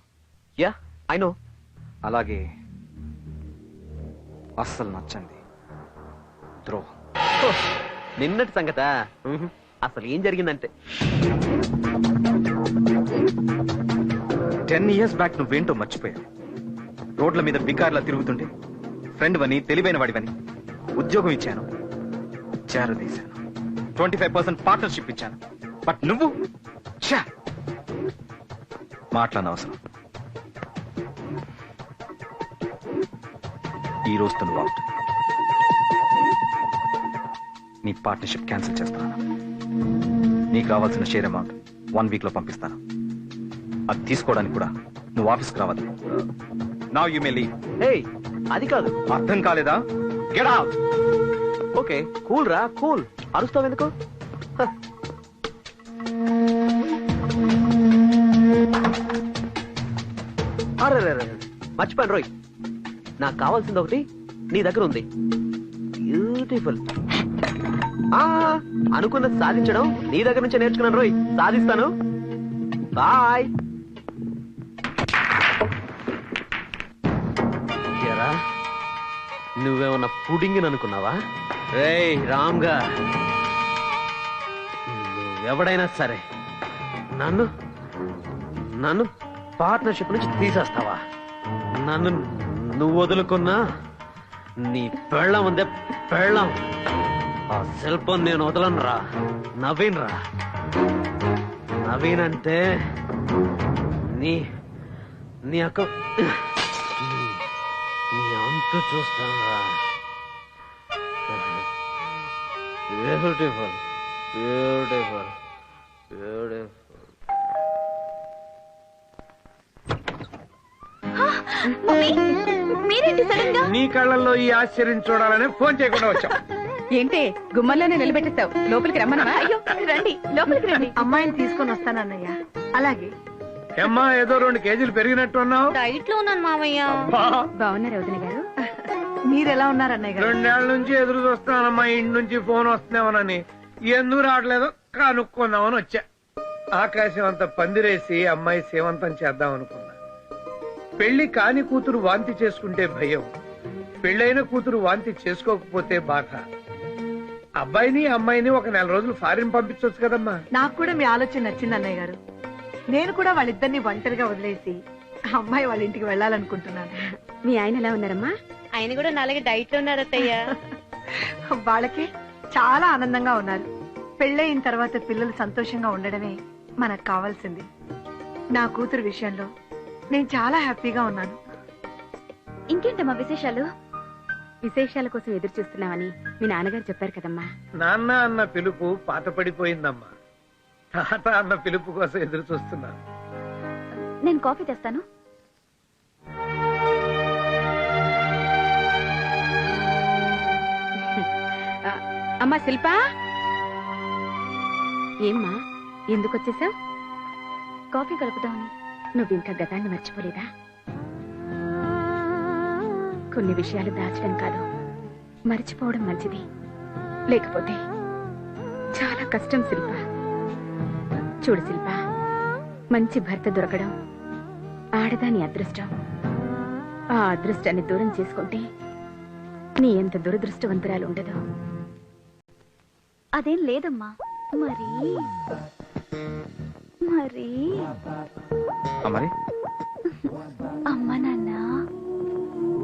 Yeah I know. అలాగే అస్సలు నచ్చండి ద్రోహం. నిన్నటి సంగత. అసలు ఏం జరిగిందంటే 10 years బ్యాక్ నువ్వేంటో మర్చిపోయావు. రోడ్ల మీద బికార్లా తిరుగుతుంటే ఫ్రెండ్ వని, తెలివైన వాడివని ఉద్యోగం ఇచ్చాను, చేరదీశాను, 25% పార్ట్నర్షిప్ ఇచ్చాను. బట్ నువ్వు మాట్లాడనవసరం. ఈ రోజుతో నువ్వు అవుట్. నీ పార్ట్నర్షిప్ క్యాన్సిల్ చేస్తాను. నీకు రావాల్సిన షేర్ అమౌంట్ 1 week లో పంపిస్తాను. అది తీసుకోవడానికి కూడా నువ్వు ఆఫీస్కి రావాలి. Now you may leave. ఏయ్ అది కాదు. అర్థం కాలేదా? Get out. ఓకే కూల్ రా, కూల్. అరుస్తావు ఎందుకు? అరే మర్చిపోయాను రోయ్, నాకు కావాల్సింది ఒకటి నీ దగ్గర ఉంది. బ్యూటిఫుల్. ఆ అనుకున్నది సాధించడం నీ దగ్గర నుంచే నేర్చుకున్నాను రోయ్. సాధిస్తాను. బాయ్. ఎరా నువ్వేమన్నా పుడింగిని అనుకున్నావా? రేయ్ రామ్గా, నువ్వెవడైనా సరే నన్ను నన్ను పార్ట్నర్షిప్ నుంచి తీసేస్తావా? నన్ను నువ్వు వదులుకున్నా నీ పెళ్ళం ఉందే పెళ్ళం, ఆ శిల్పం నేను వదలను రా. నవీన్ రా. నవీన్ అంటే నీ నీ అక్క నీ అంతు చూస్తాను రా. Beautiful beautiful beautiful. మీరేంటి సడన్ గా? నీ కళ్ళల్లో ఈ ఆశ్చర్యం చూడాలని ఫోన్ చేయకుండా వచ్చాం. ఏంటి గుమ్మల్లోనే నిలబెట్టేస్తావు? లోపలికి రమ్మన్నా? అయ్యో రండి, లోపలికి రండి. అమ్మాయిని తీసుకొని వస్తానన్నయ్య. అలాగే. ఏమ్మా ఏదో 2 కేజీలు పెరిగినట్టు ఉన్నావు. డైట్ లో ఉన్నాను మామయ్య. బాగున్నారు వదిన గారు. మీరెలా ఉన్నారన్నయ్య గారు? 2 ఏళ్ల నుంచి ఎదురు చూస్తున్నానమ్మా, ఇంటి నుంచి ఫోన్ వస్తున్నామనని. ఎందుకు రావట్లేదో కనుక్కుందామని వచ్చా. ఆకాశం అంత పందిరేసి అమ్మాయి సేవంతం చేద్దాం అనుకున్నా. పెళ్లి కాని కూతురు వాంతి చేసుకుంటే భయం, పెళ్ళైన కూతురు వాంతి చేసుకోకపోతే బాధ. అబ్బాయిని అమ్మాయిని ఒక 4 రోజులు ఫారిన్ పంపించవచ్చు కదమ్మా. నాకు కూడా మీ ఆలోచన నచ్చింది అన్నయ్య గారు. నేను కూడా వాళ్ళిద్దరిని ఒంటరిగా వదిలేసి అమ్మాయి వాళ్ళ ఇంటికి వెళ్ళాలనుకుంటున్నాను. మీ ఆయన ఎలా ఉన్నారమ్మా? ఆయన కూడా నాలుగు డైట్ లో ఉన్నారు అత్తయ్య. వాళ్ళకి చాలా ఆనందంగా ఉన్నారు. పెళ్ళయిన తర్వాత పిల్లలు సంతోషంగా ఉండడమే మనకు కావాల్సింది. నా కూతురు విషయంలో నేను చాలా హ్యాపీగా ఉన్నాను. ఇంకేంటమ్మా విశేషాలు? విశేషాల కోసం ఎదురు చూస్తున్నామని మీ నాన్నగారు చెప్పారు కదమ్మా. నాన్న అన్న పిలుపు పాత పడిపోయిందమ్మా. తాత అన్న పిలుపు కోసం ఎదురు చూస్తున్నాను. నేను కాఫీ తెస్తాను. అమ్మా శిల్పా, ఏమ్మా ఎందుకు వచ్చేసావు? కాఫీ కలుపుదామని. నువ్వు ఇంకా గతాన్ని మర్చిపోలేదా? కొన్ని విషయాలు దాచడం కాదు, మర్చిపోవడం మంచిది. లేకపోతే చాలా కష్టం శిల్ప. చూడు శిల్ప, మంచి భర్త దొరకడం ఆడదాని అదృష్టం. ఆ అదృష్టాన్ని దూరం చేసుకుంటే నీ ఎంత దురదృష్టవంతురాలు ఉండదు. అదేం లేదమ్మా. మరి మరి మరి అమ్మ నాన్న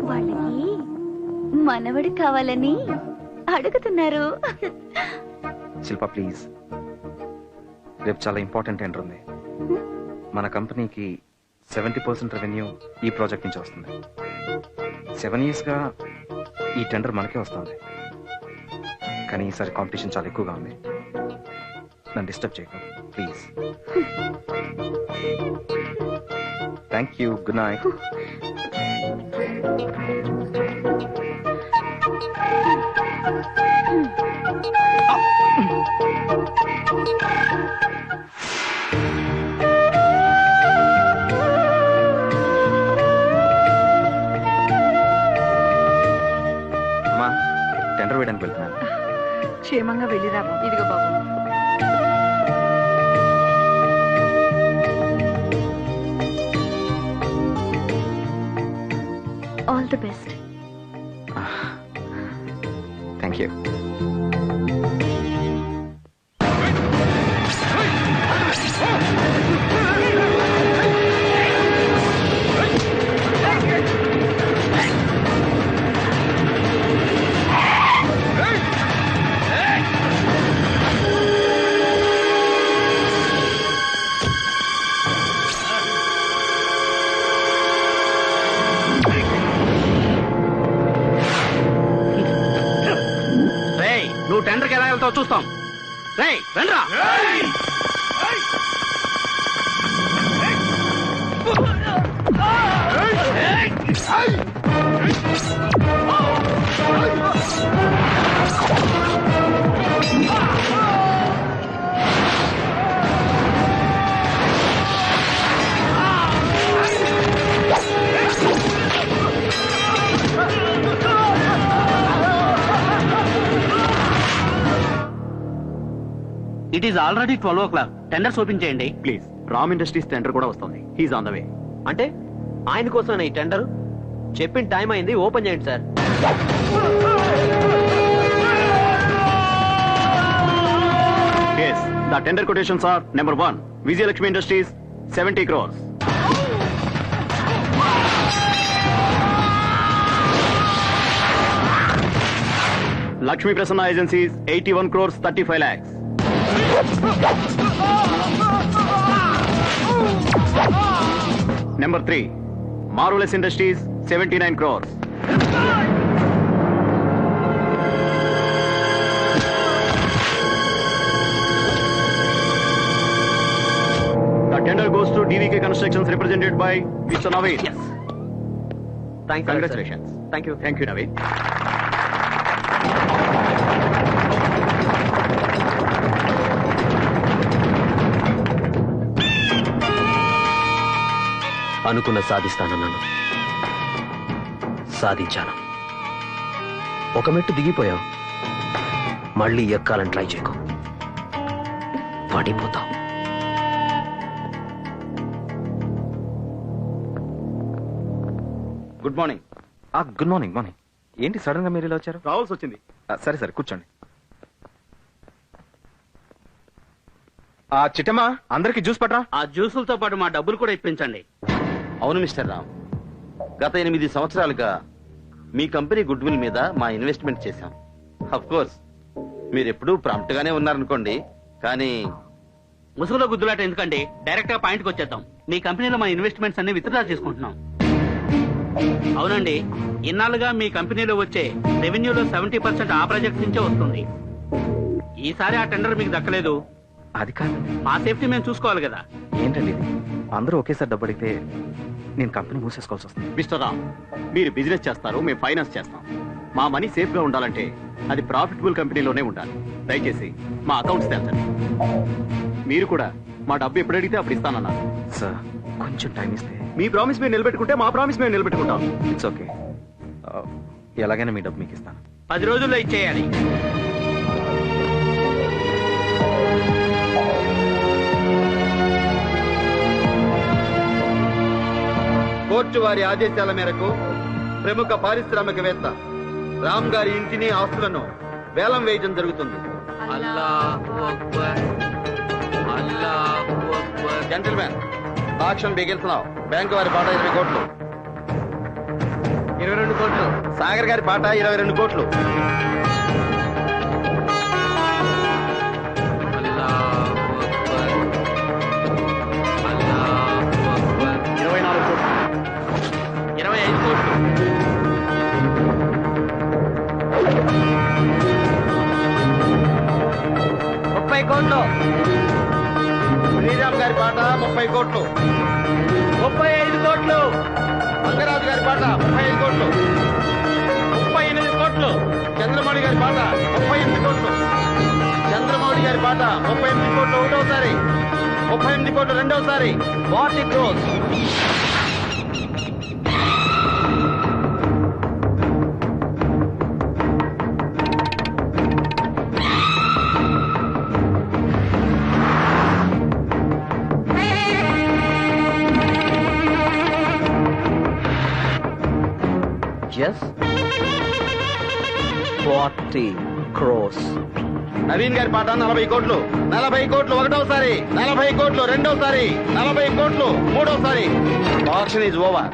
వాళ్ళకి మనవడు కావాలని అడుగుతున్నారు. శిల్ప ప్లీజ్, రేపు చాలా ఇంపార్టెంట్ టెండర్ ఉంది. మన కంపెనీకి 70% రెవెన్యూ ఈ ప్రాజెక్ట్ నుంచి వస్తుంది. 7 years గా ఈ టెండర్ మనకే వస్తుంది. కానీ ఈసారి కాంపిటీషన్ చాలా ఎక్కువగా ఉంది. నన్ను డిస్టర్బ్ చేయకు please. Thank you. Good night. అమ్మా, టెండర్ వేయడానికి వెళ్తున్నాను. క్షేమంగా వెళ్ళిరా బాబు. ఇదిగో బాబు. All the best. Thank you. నువ్వు టెండర్కి ఎలా వెళ్తావు చూస్తాం. రేయ్ రండ్రా. It is already 12 o'clock. Tenders open చేయండి. ప్లీజ్. రామ్ ఇండస్ట్రీస్ టెండర్ కూడా వస్తుంది. He's on the way. అంటే ఆయన కోసం ఈ టెండర్ చెప్పిన టైం అయింది, ఓపెన్ చేయండి sir. Yes, the tender quotations are: number 1, Vijayalakshmi Industries, 70 crores. Lakshmi Prasanna Agencies, 81 crores 35 lakhs. Number 3, Marvelous Industries, 79 crores. The tender goes to DVK Constructions represented by Mr. Naveen. Yes. Thanks. Congratulations. Thank you. Thank you, Naveen. అనుకున్న సాధిస్తానన్నాను, సాధించాను. ఒక మెట్టు దిగిపోయావు, మళ్ళీ ఎక్కాలని try చేయకు, పడిపోతావు. Good morning. Good morning. Morning. ఏంటి sudden గా మీరు ఇలా వచ్చారు? రావాల్సి వచ్చింది. సరే సరే కూర్చోండి. చిట్టమ్మా, అందరికి జ్యూస్ పట్రా. ఆ జ్యూసులతో పాటు మా డబ్బులు కూడా ఇప్పించండి. అవును మిస్టర్ రామ్, గత 8 సంవత్సరాలుగా మీ కంపెనీ గుడ్ విల్ మీద మా ఇన్వెస్ట్మెంట్ చేశాం. అఫ్ కోర్స్ మీరు ఎప్పుడూ ప్రాంప్ట్ గానే ఉన్నారనుకోండి, కానీ ముసుగులో గుద్దులాట ఎందుకండి, డైరెక్ట్ గా పాయింట్కి వచ్చేద్దాం. మీ కంపెనీలో మా ఇన్వెస్ట్మెంట్స్ అన్ని విత్డ్రా చేసుకుంటున్నాం. అవునండి, ఇన్నాళ్ళుగా మీ కంపెనీలో వచ్చే రెవెన్యూలో 70% ఆ ప్రాజెక్ట్ నుంచే వస్తుంది. ఈసారి ఆ టెండర్ మీకు దక్కలేదు. అది కాదు, మా సేఫ్టీ మేము చూసుకోవాలి కదా. ఏంటండి ఇది? అందరూ ఒకేసారి డబ్బు అడిగితే నేను కంపెనీ మూసేసుకోవాల్సి వస్తుంది. మిస్టర్ రామ్, మీరు బిజినెస్ చేస్తారు, మేము ఫైనాన్స్ చేస్తాం. మా మనీ సేఫ్ గా ఉండాలంటే అది ప్రాఫిటబుల్ కంపెనీలోనే ఉండాలి. దయచేసి మా అకౌంట్స్ తెచ్చండి. మీరు కూడా మా డబ్బు ఎప్పుడు అడిగితే అప్పుడు ఇస్తానన్నారు. సార్ కొంచెం టైం ఇస్తే. మీ ప్రామిస్ మేము నిలబెట్టుకుంటే మా ప్రామిస్ మేము నిలబెట్టుకుంటాం. It's okay. ఎలాగైనా మీ డబ్బు మీకు ఇస్తాను. 10 రోజుల్లో ఇచ్చేయాలి. కోర్టు వారి ఆదేశాల మేరకు ప్రముఖ పారిశ్రామికవేత్త రామ్ గారి ఇంటిని, ఆస్తులను వేలం వేయడం జరుగుతుంది. Gentlemen, auction begins now. Bank వారి పాట 20 కోట్లు. 22 కోట్లు. సాగర్ గారి పాట 22 కోట్లు. 24 కోట్లు. 25 కోట్లు. 30 కోట్లు. శ్రీరామ్ గారి పాట 30 కోట్లు. 35 కోట్లు. మంగరాజు గారి పాట 35 కోట్లు. 38 కోట్లు. చంద్రమౌళి గారి పాట 38 కోట్లు. చంద్రమౌళి గారి పాట 38 కోట్లు ఒకటోసారి, 38 కోట్లు రెండోసారి. 40 crores. Yes? 40 crores. నవీన్ గారి పాట 40 కోట్లు. 40 కోట్లు ఒకటోసారి, 40 కోట్లు రెండోసారి, 40 కోట్లు మూడోసారి. Auction is over.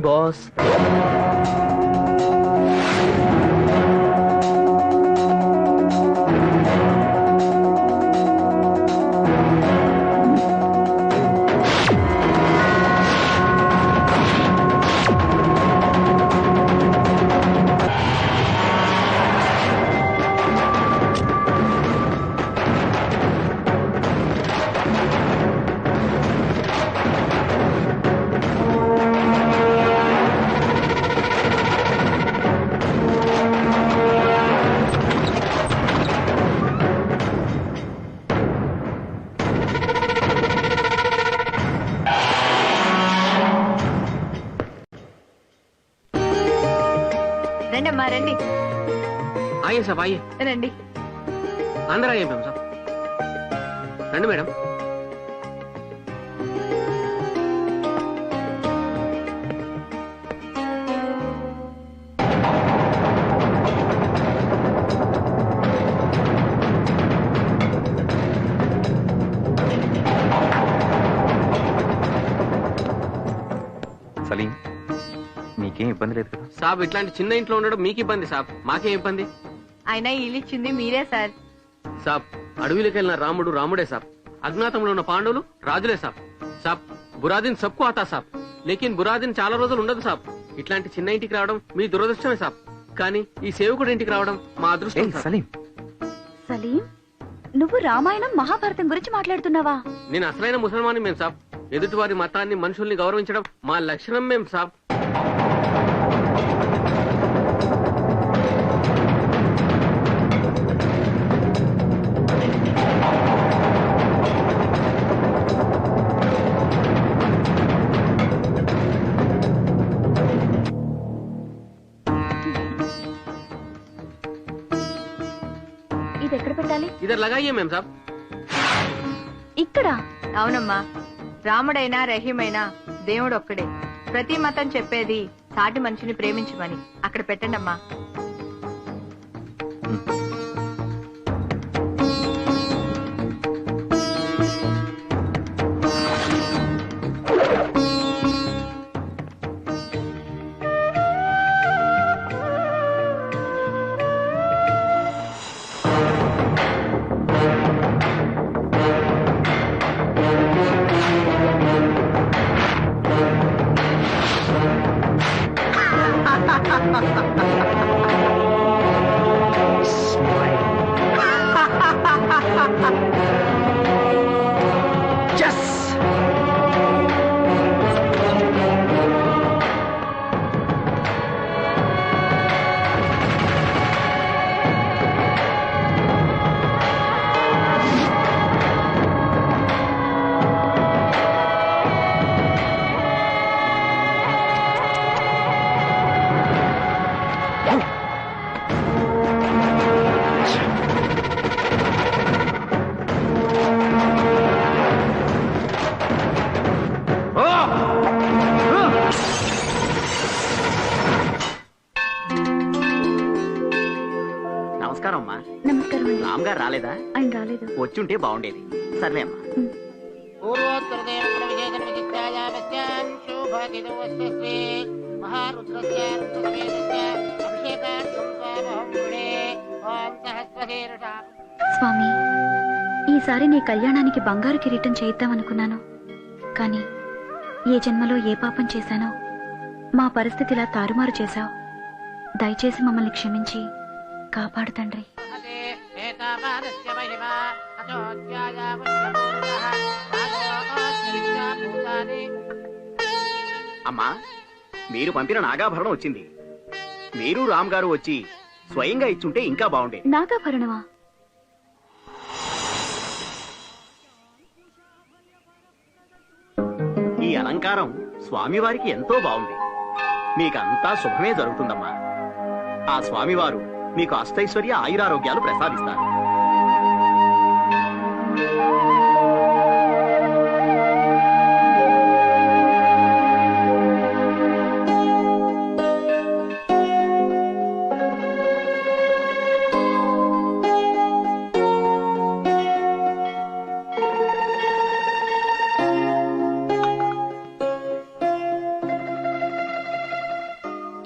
బాస్. రండమ్మా రండి. आइए साहब आइए. రండి. अंदर आइए मैम साहब. రండి మేడం. సలీం, నీకేం ఇబ్బంది లేదు కదా? సాబ్ ఇట్లాంటి చిన్న ఇంట్లో ఉండడం మీకు ఇబ్బంది సాబ్, మాకేం ఇబ్బంది? అయినా ఇల్లు ఇచ్చింది మీరే సార్. సాబ్ అడవిలోకి వెళ్ళిన రాముడు రాముడే సాబ్, అజ్ఞాతంలో ఉన్న పాండవులు రాజులే సాబ్. సాబ్ బురాదిన్ సబ్కు ఆతా సాబ్, లేకిన్ బురాదిన్ చాలా రోజులు ఉండదు సాబ్. ఇట్లాంటి చిన్న ఇంటికి రావడం మీ దురదృష్టమే సాబ్, కానీ ఈ సేవకుడి ఇంటికి రావడం మా అదృష్టం సాబ్. సలీం, సలీం, నువ్వు రామాయణం మహాభారతం గురించి మాట్లాడుతున్నావా? నేను అసలైన ముసల్మాని మేం సాబ్. ఎదుటి వారి మతాన్ని మనుషుల్ని గౌరవించడం మా లక్షణం మేం సాబ్. ఇది ఎక్కడ పెట్టాలి? ఇద్దరు లగాయ్యే మేం సాబ్. ఇక్కడ. అవునమ్మా, రాముడైనా రహీమైనా దేవుడు ఒక్కడే. ప్రతి మతం చెప్పేది సాటి మనిషిని ప్రేమించమని. అక్కడ పెట్టండి అమ్మా. నమస్కారం అమ్మా. నమస్కారం అండి. రామ్ గారు రాలేదా? ఆయన రాలేదు. వచ్చుంటే బాగుండేది. సర్లే అమ్మా. స్వామి, ఈసారి నీ కళ్యాణానికి బంగారు కిరీటం చేయిద్దామనుకున్నాను, కానీ ఏ జన్మలో ఏ పాపం చేశానో మా పరిస్థితిలా తారుమారు చేశావు. దయచేసి మమ్మల్ని క్షమించి కాపాడు తండ్రి. అమ్మా, మీరు పంపిన నాగాభరణం వచ్చింది. మీరు రామ్ గారు వచ్చి స్వయంగా ఇచ్చుంటే ఇంకా బాగుండేది. నాగాభరణమా? ఈ అలంకారం స్వామివారికి ఎంతో బాగుంది. మీకంతా శుభమే జరుగుతుందమ్మా. ఆ స్వామివారు మీకు అష్టైశ్వర్య ఆయురారోగ్యాలు ప్రసాదిస్తారు.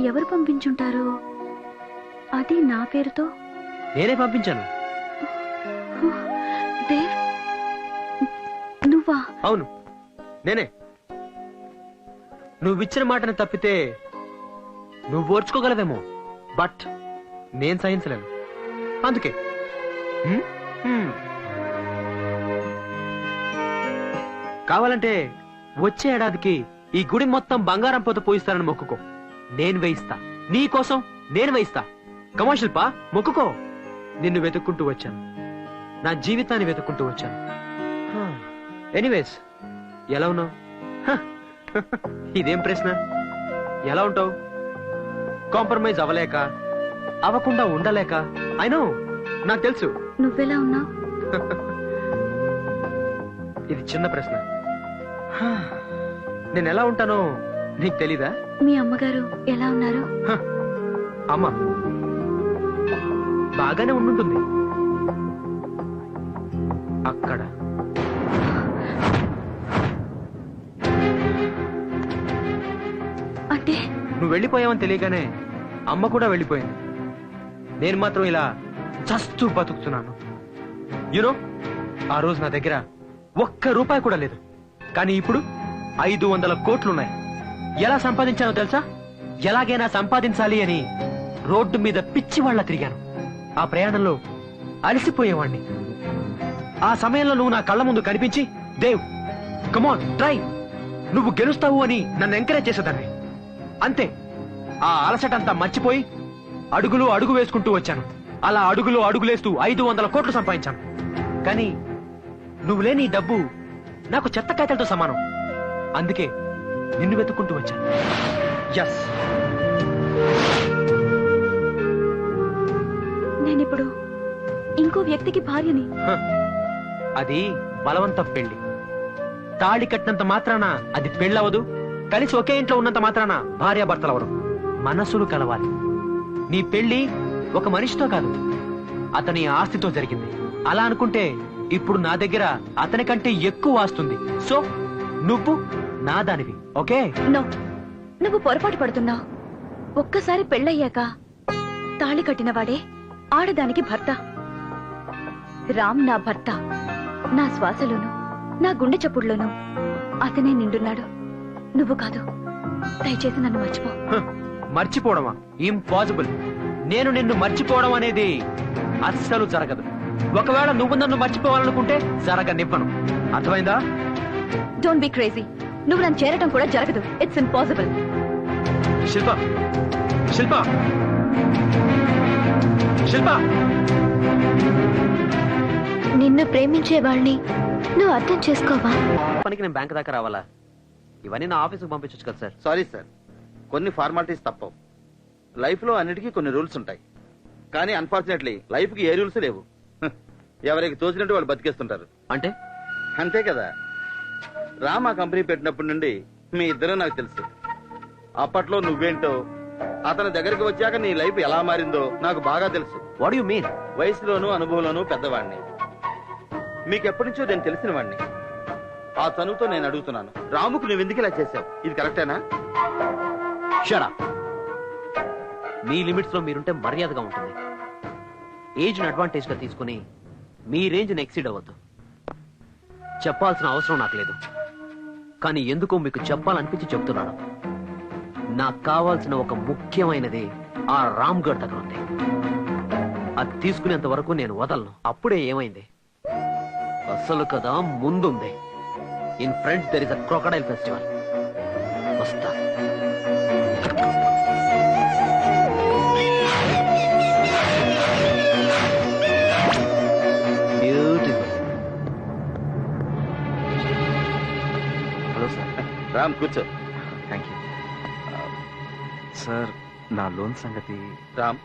ఎవరు పంపించుంటారు? అది నా పేరుతో. నేనే పంపించాను. దేవ్, నువ్వా? అవును, నేనే. నువ్విచ్చిన మాటను తప్పితే నువ్వు ఓర్చుకోగలవేమో, బట్ నేను సహించలేను. అందుకే కావాలంటే వచ్చే ఏడాదికి ఈ గుడి మొత్తం బంగారం పోత పోయిస్తానని మొక్కుకో. నేను వేయిస్తా, నీ కోసం నేను వేయిస్తా. కమా శిల్ప, మొక్కుకో. నిన్ను వెతుక్కుంటూ వచ్చాను, నా జీవితాన్ని వెతుక్కుంటూ వచ్చాను. ఎనీవేస్, ఎలా ఉన్నావు? ఇదేం ప్రశ్న? ఎలా ఉంటావు? కాంప్రమైజ్ అవ్వలేక, అవ్వకుండా ఉండలేక. అయినో, నాకు తెలుసు. నువ్వెలా ఉన్నావు? ఇది చిన్న ప్రశ్న. నేను ఎలా ఉంటానో నీకు తెలీదా? మీ అమ్మగారు ఎలా ఉన్నారు? అమ్మ బాగానే ఉండుంటుంది. అక్కడ అంటే నువ్వు వెళ్ళిపోయావని తెలియగానే అమ్మ కూడా వెళ్ళిపోయింది. నేను మాత్రం ఇలా చస్తూ బతుకుతున్నాను. యూనో, ఆ రోజు నా దగ్గర ₹1 కూడా లేదు. కానీ ఇప్పుడు 500 కోట్లున్నాయి. ఎలా సంపాదించానో తెలుసా? ఎలాగైనా సంపాదించాలి అని రోడ్డు మీద పిచ్చి వాళ్ళ తిరిగాను. ఆ ప్రయాణంలో అలసిపోయేవాణ్ణి. ఆ సమయంలో నువ్వు నా కళ్ళ ముందు కనిపించి, దేవ్ కమాన్ ట్రై, నువ్వు గెలుస్తావు అని నన్ను ఎంకరేజ్ చేసేదాన్ని. అంతే, ఆ అలసటంతా మర్చిపోయి అడుగులు అడుగు వేసుకుంటూ వచ్చాను. అలా అడుగులు అడుగులేస్తూ 500 కోట్లు సంపాదించాను. కానీ నువ్వు లేని ఈ డబ్బు నాకు చెత్త కాయతలతో సమానం. అందుకే నిన్ను వెతుక్కుంటూ వచ్చాను. ఎస్, నేనిప్పుడు ఇంకో వ్యక్తికి భార్యని. అది బలవంత పెళ్లి. తాళి కట్టినంత మాత్రాన అది పెళ్ళవదు. కలిసి ఒకే ఇంట్లో ఉన్నంత మాత్రాన భార్యాభర్తలవరు. మనసులు కలవాలి. నీ పెళ్లి ఒక మనిషితో కాదు, అతని ఆస్తితో జరిగింది. అలా అనుకుంటే ఇప్పుడు నా దగ్గర అతని కంటే ఎక్కువ వస్తుంది. సో నువ్వు నా దానివి. ఓకే? నో, నువ్వు పొరపాటు పడుతున్నావు. ఒక్కసారి పెళ్ళయ్యాక తాళి కట్టినవాడే ఆడదానికి భర్త. రామ్ నా భర్త. నా శ్వాసలోను, నా గుండె చప్పుడులోను అతనే నిండున్నాడు, నువ్వు కాదు. దయచేసి నన్ను మర్చిపో. మర్చిపోవడమా? ఇంపాసిబుల్. నేను నిన్ను మర్చిపోవడం అనేది అస్సలు జరగదు. ఒకవేళ నువ్వు నన్ను మర్చిపోవాలనుకుంటే జరగనివ్వను. అర్థమైందా? Don't be crazy. నువ్వు నన్ను చేరటం కూడా జరగదు. It's impossible. శిల్ప, శిల్ప, శిల్ప, నిన్ను ప్రేమించే వాళ్ళని నువ్వు అర్థం చేసుకోవా? పనికి నేను బ్యాంక్ దాకా రావాలా? ఇవన్నీ నా ఆఫీసుకు పంపించచ్చు కదా సార్. సారీ సార్, కొన్ని ఫార్మాలిటీస్ తప్పవు. లైఫ్ లో అన్నిటికీ కొన్ని రూల్స్ ఉంటాయి. కానీ అన్ఫార్చునేట్లీ లైఫ్ కి ఏ రూల్స్ లేవు. ఎవరికి తోచినట్టు వాళ్ళు బతికేస్తుంటారు. అంటే అంతే కదా. రామ్ ఆ కంపెనీ పెట్టినప్పటి నుండి మీ ఇద్దరు నాకు తెలుసు. అప్పట్లో నువ్వేంటో, అతని దగ్గరికి వచ్చాక నీ లైఫ్ ఎలా మారిందో నాకు బాగా తెలుసు. What you mean? వయసులోనూ అనుభవంలోనూ పెద్దవాడిని. మీకెప్పటి నుంచో నేను తెలిసిన వాడిని. ఆ చనువుతో నేను అడుగుతున్నాను, రాముకు నువ్వు ఎందుకు ఇలా చేశావు? ఇది కరెక్టేనా? Shut up. మీ లిమిట్స్ లో మీరుంటే మర్యాదగా ఉంటుంది. ఏజ్ ని అడ్వాంటేజ్ గా తీసుకుని మీ రేంజ్ ని ఎక్సీడ్ అవ్వద్దు. చెప్పాల్సిన అవసరం నాకు లేదు, కానీ ఎందుకో మీకు చెప్పాలనిపించి చెప్తున్నాను. నాకు కావాల్సిన ఒక ముఖ్యమైనది ఆ రామ్ గఢ్ దగ్గర ఉంది. అది తీసుకునేంత వరకు నేను వదలను. అప్పుడే ఏమైంది? అసలు కదా ముందుంది. In front there is a crocodile festival. వస్తా. Hello sir. రామ్ కూర్చో. Thank you sir. నా లోన్ సంగతి. రామ్,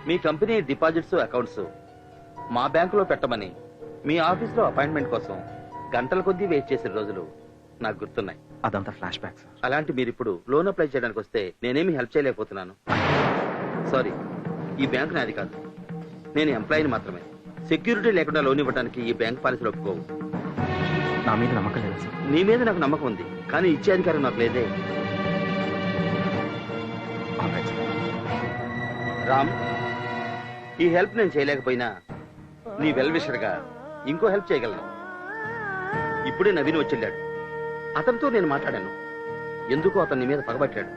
మీ కంపెనీ డిపాజిట్స్ అకౌంట్స్ మా బ్యాంకులో పెట్టమని మీ ఆఫీస్లో అపాయింట్మెంట్ కోసం గంటల కొద్దీ వెయిట్ చేసే రోజులు నాకు గుర్తున్నాయి. అదంతా ఫ్లాష్ బ్యాక్ సార్. అలాంటి మీరు ఇప్పుడు లోన్ అప్లై చేయడానికి వస్తే నేనేమి హెల్ప్ చేయలేకపోతున్నాను. సారీ, ఈ బ్యాంక్ నాది కాదు. నేను ఎంప్లాయీని మాత్రమే. సెక్యూరిటీ లేకుండా లోన్ ఇవ్వడానికి ఈ బ్యాంక్ పాలసీలు ఒప్పుకోవు. నా మీద నమ్మకం లేదా సార్? నీ మీద నాకు నమ్మకం ఉంది, కానీ ఇచ్చే అధికారం నాకు లేదే. రామ్, ఈ హెల్ప్ నేను చేయలేకపోయినా నీ వెల్ విషర్గా ఇంకో హెల్ప్ చేయగలను. ఇప్పుడే నవీన్ వచ్చేళ్ళాడు. అతనితో నేను మాట్లాడాను. ఎందుకో అతన్ని మీద పగబట్టాడు.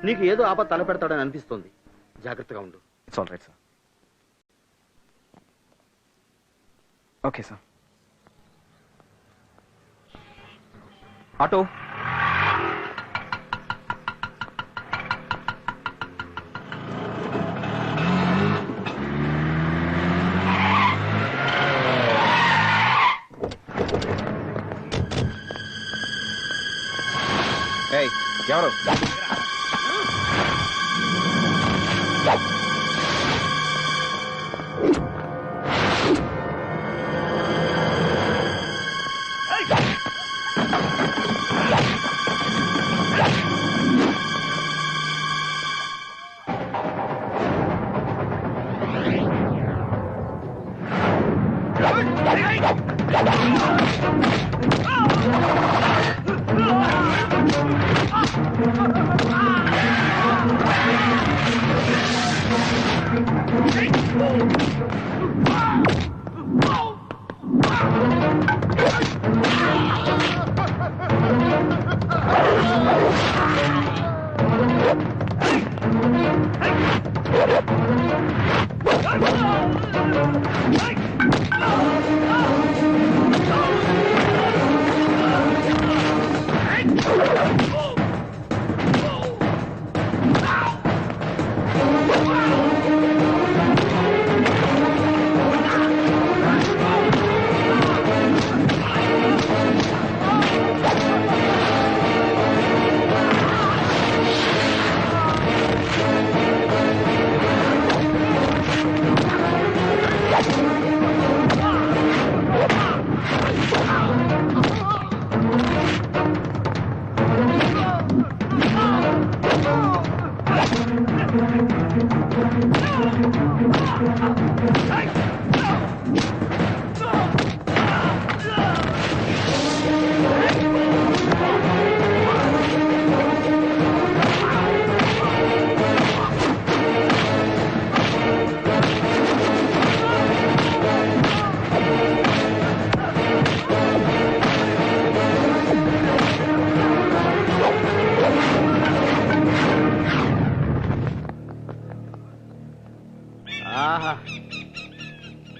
నీకు ఏదో ఆపద తలపెడతాడని అనిపిస్తోంది. జాగ్రత్తగా ఉండు. It's all right sir. Okay sir. Auto. ఎవరు?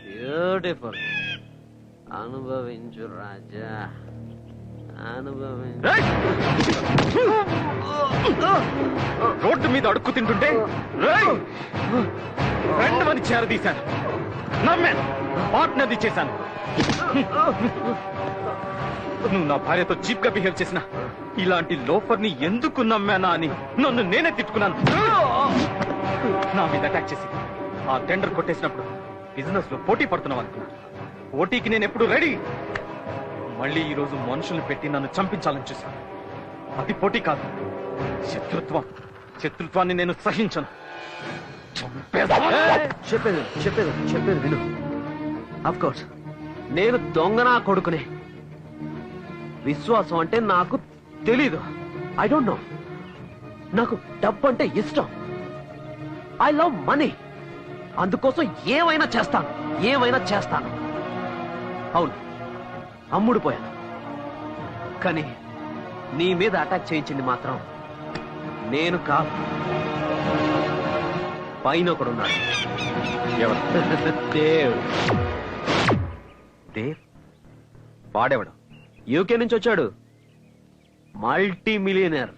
బ్యూటిఫుల్. అనుభవించు రాజా, అనుభవించు. రోడ్డు మీద అడుక్కు తింటుంటే రెండు మంది చేరదీశాను. నమ్మాను, పార్ట్నర్ది చేశాను. నువ్వు నా భార్యతో చీప్ గా బిహేవ్ చేసిన ఇలాంటి లోఫర్ని ఎందుకు నమ్మానా అని నన్ను నేనే తిట్టుకున్నాను. నా మీద అటాక్ చేసి ఆ టెండర్ కొట్టేసినప్పుడు బిజినెస్ లో పోటీ పడుతున్నావు అనుకున్నా. పోటీకి నేను ఎప్పుడు రెడీ. మళ్ళీ ఈ రోజు మనుషులు పెట్టి నన్ను చంపించాలని చూశాను. అది పోటీ కాదు, శత్రుత్వం. శత్రుత్వాన్ని నేను సహించను. చెప్పేది చెప్పేది చెప్పేది విను. అఫ్ కోర్స్ నేను దొంగనా కొడుకునే. విశ్వాసం అంటే నాకు తెలీదు. I don't know. నాకు డబ్బు అంటే ఇష్టం. I love money. అందుకోసం ఏమైనా చేస్తాను, ఏమైనా చేస్తాను. అవును, అమ్ముడుపోయాను. కానీ నీ మీద అటాక్ చేయించింది మాత్రం నేను కాదు. పైన ఒకడున్నాడు. దేవ్. దేవ్? వాడేవాడు? యూకే నుంచి వచ్చాడు. Multimillionaire,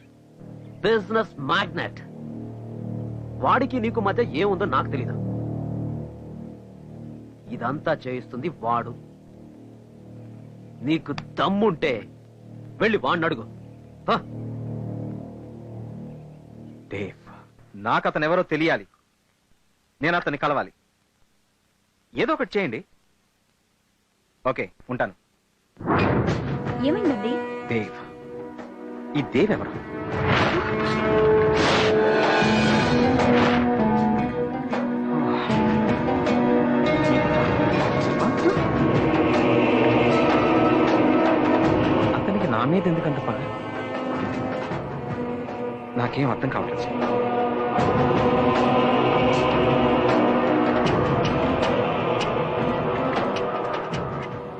business magnate. వాడికి నీకు మధ్య ఏముందో నాకు తెలీదు. ఇదంతా చేయిస్తుంది వాడు. నీకు దమ్ముంటే వెళ్ళి వాడిని అడుగు. దేవ్, నాకు అతను ఎవరో తెలియాలి. నేను అతన్ని కలవాలి. ఏదో ఒకటి చేయండి. ఓకే, ఉంటాను. ఏమైందండి? దేవ్. ఈ దేవ్ ఎవరు? అతనికి నా మీద ఎందుకంత పని? నాకేం అర్థం కావట్లేదు.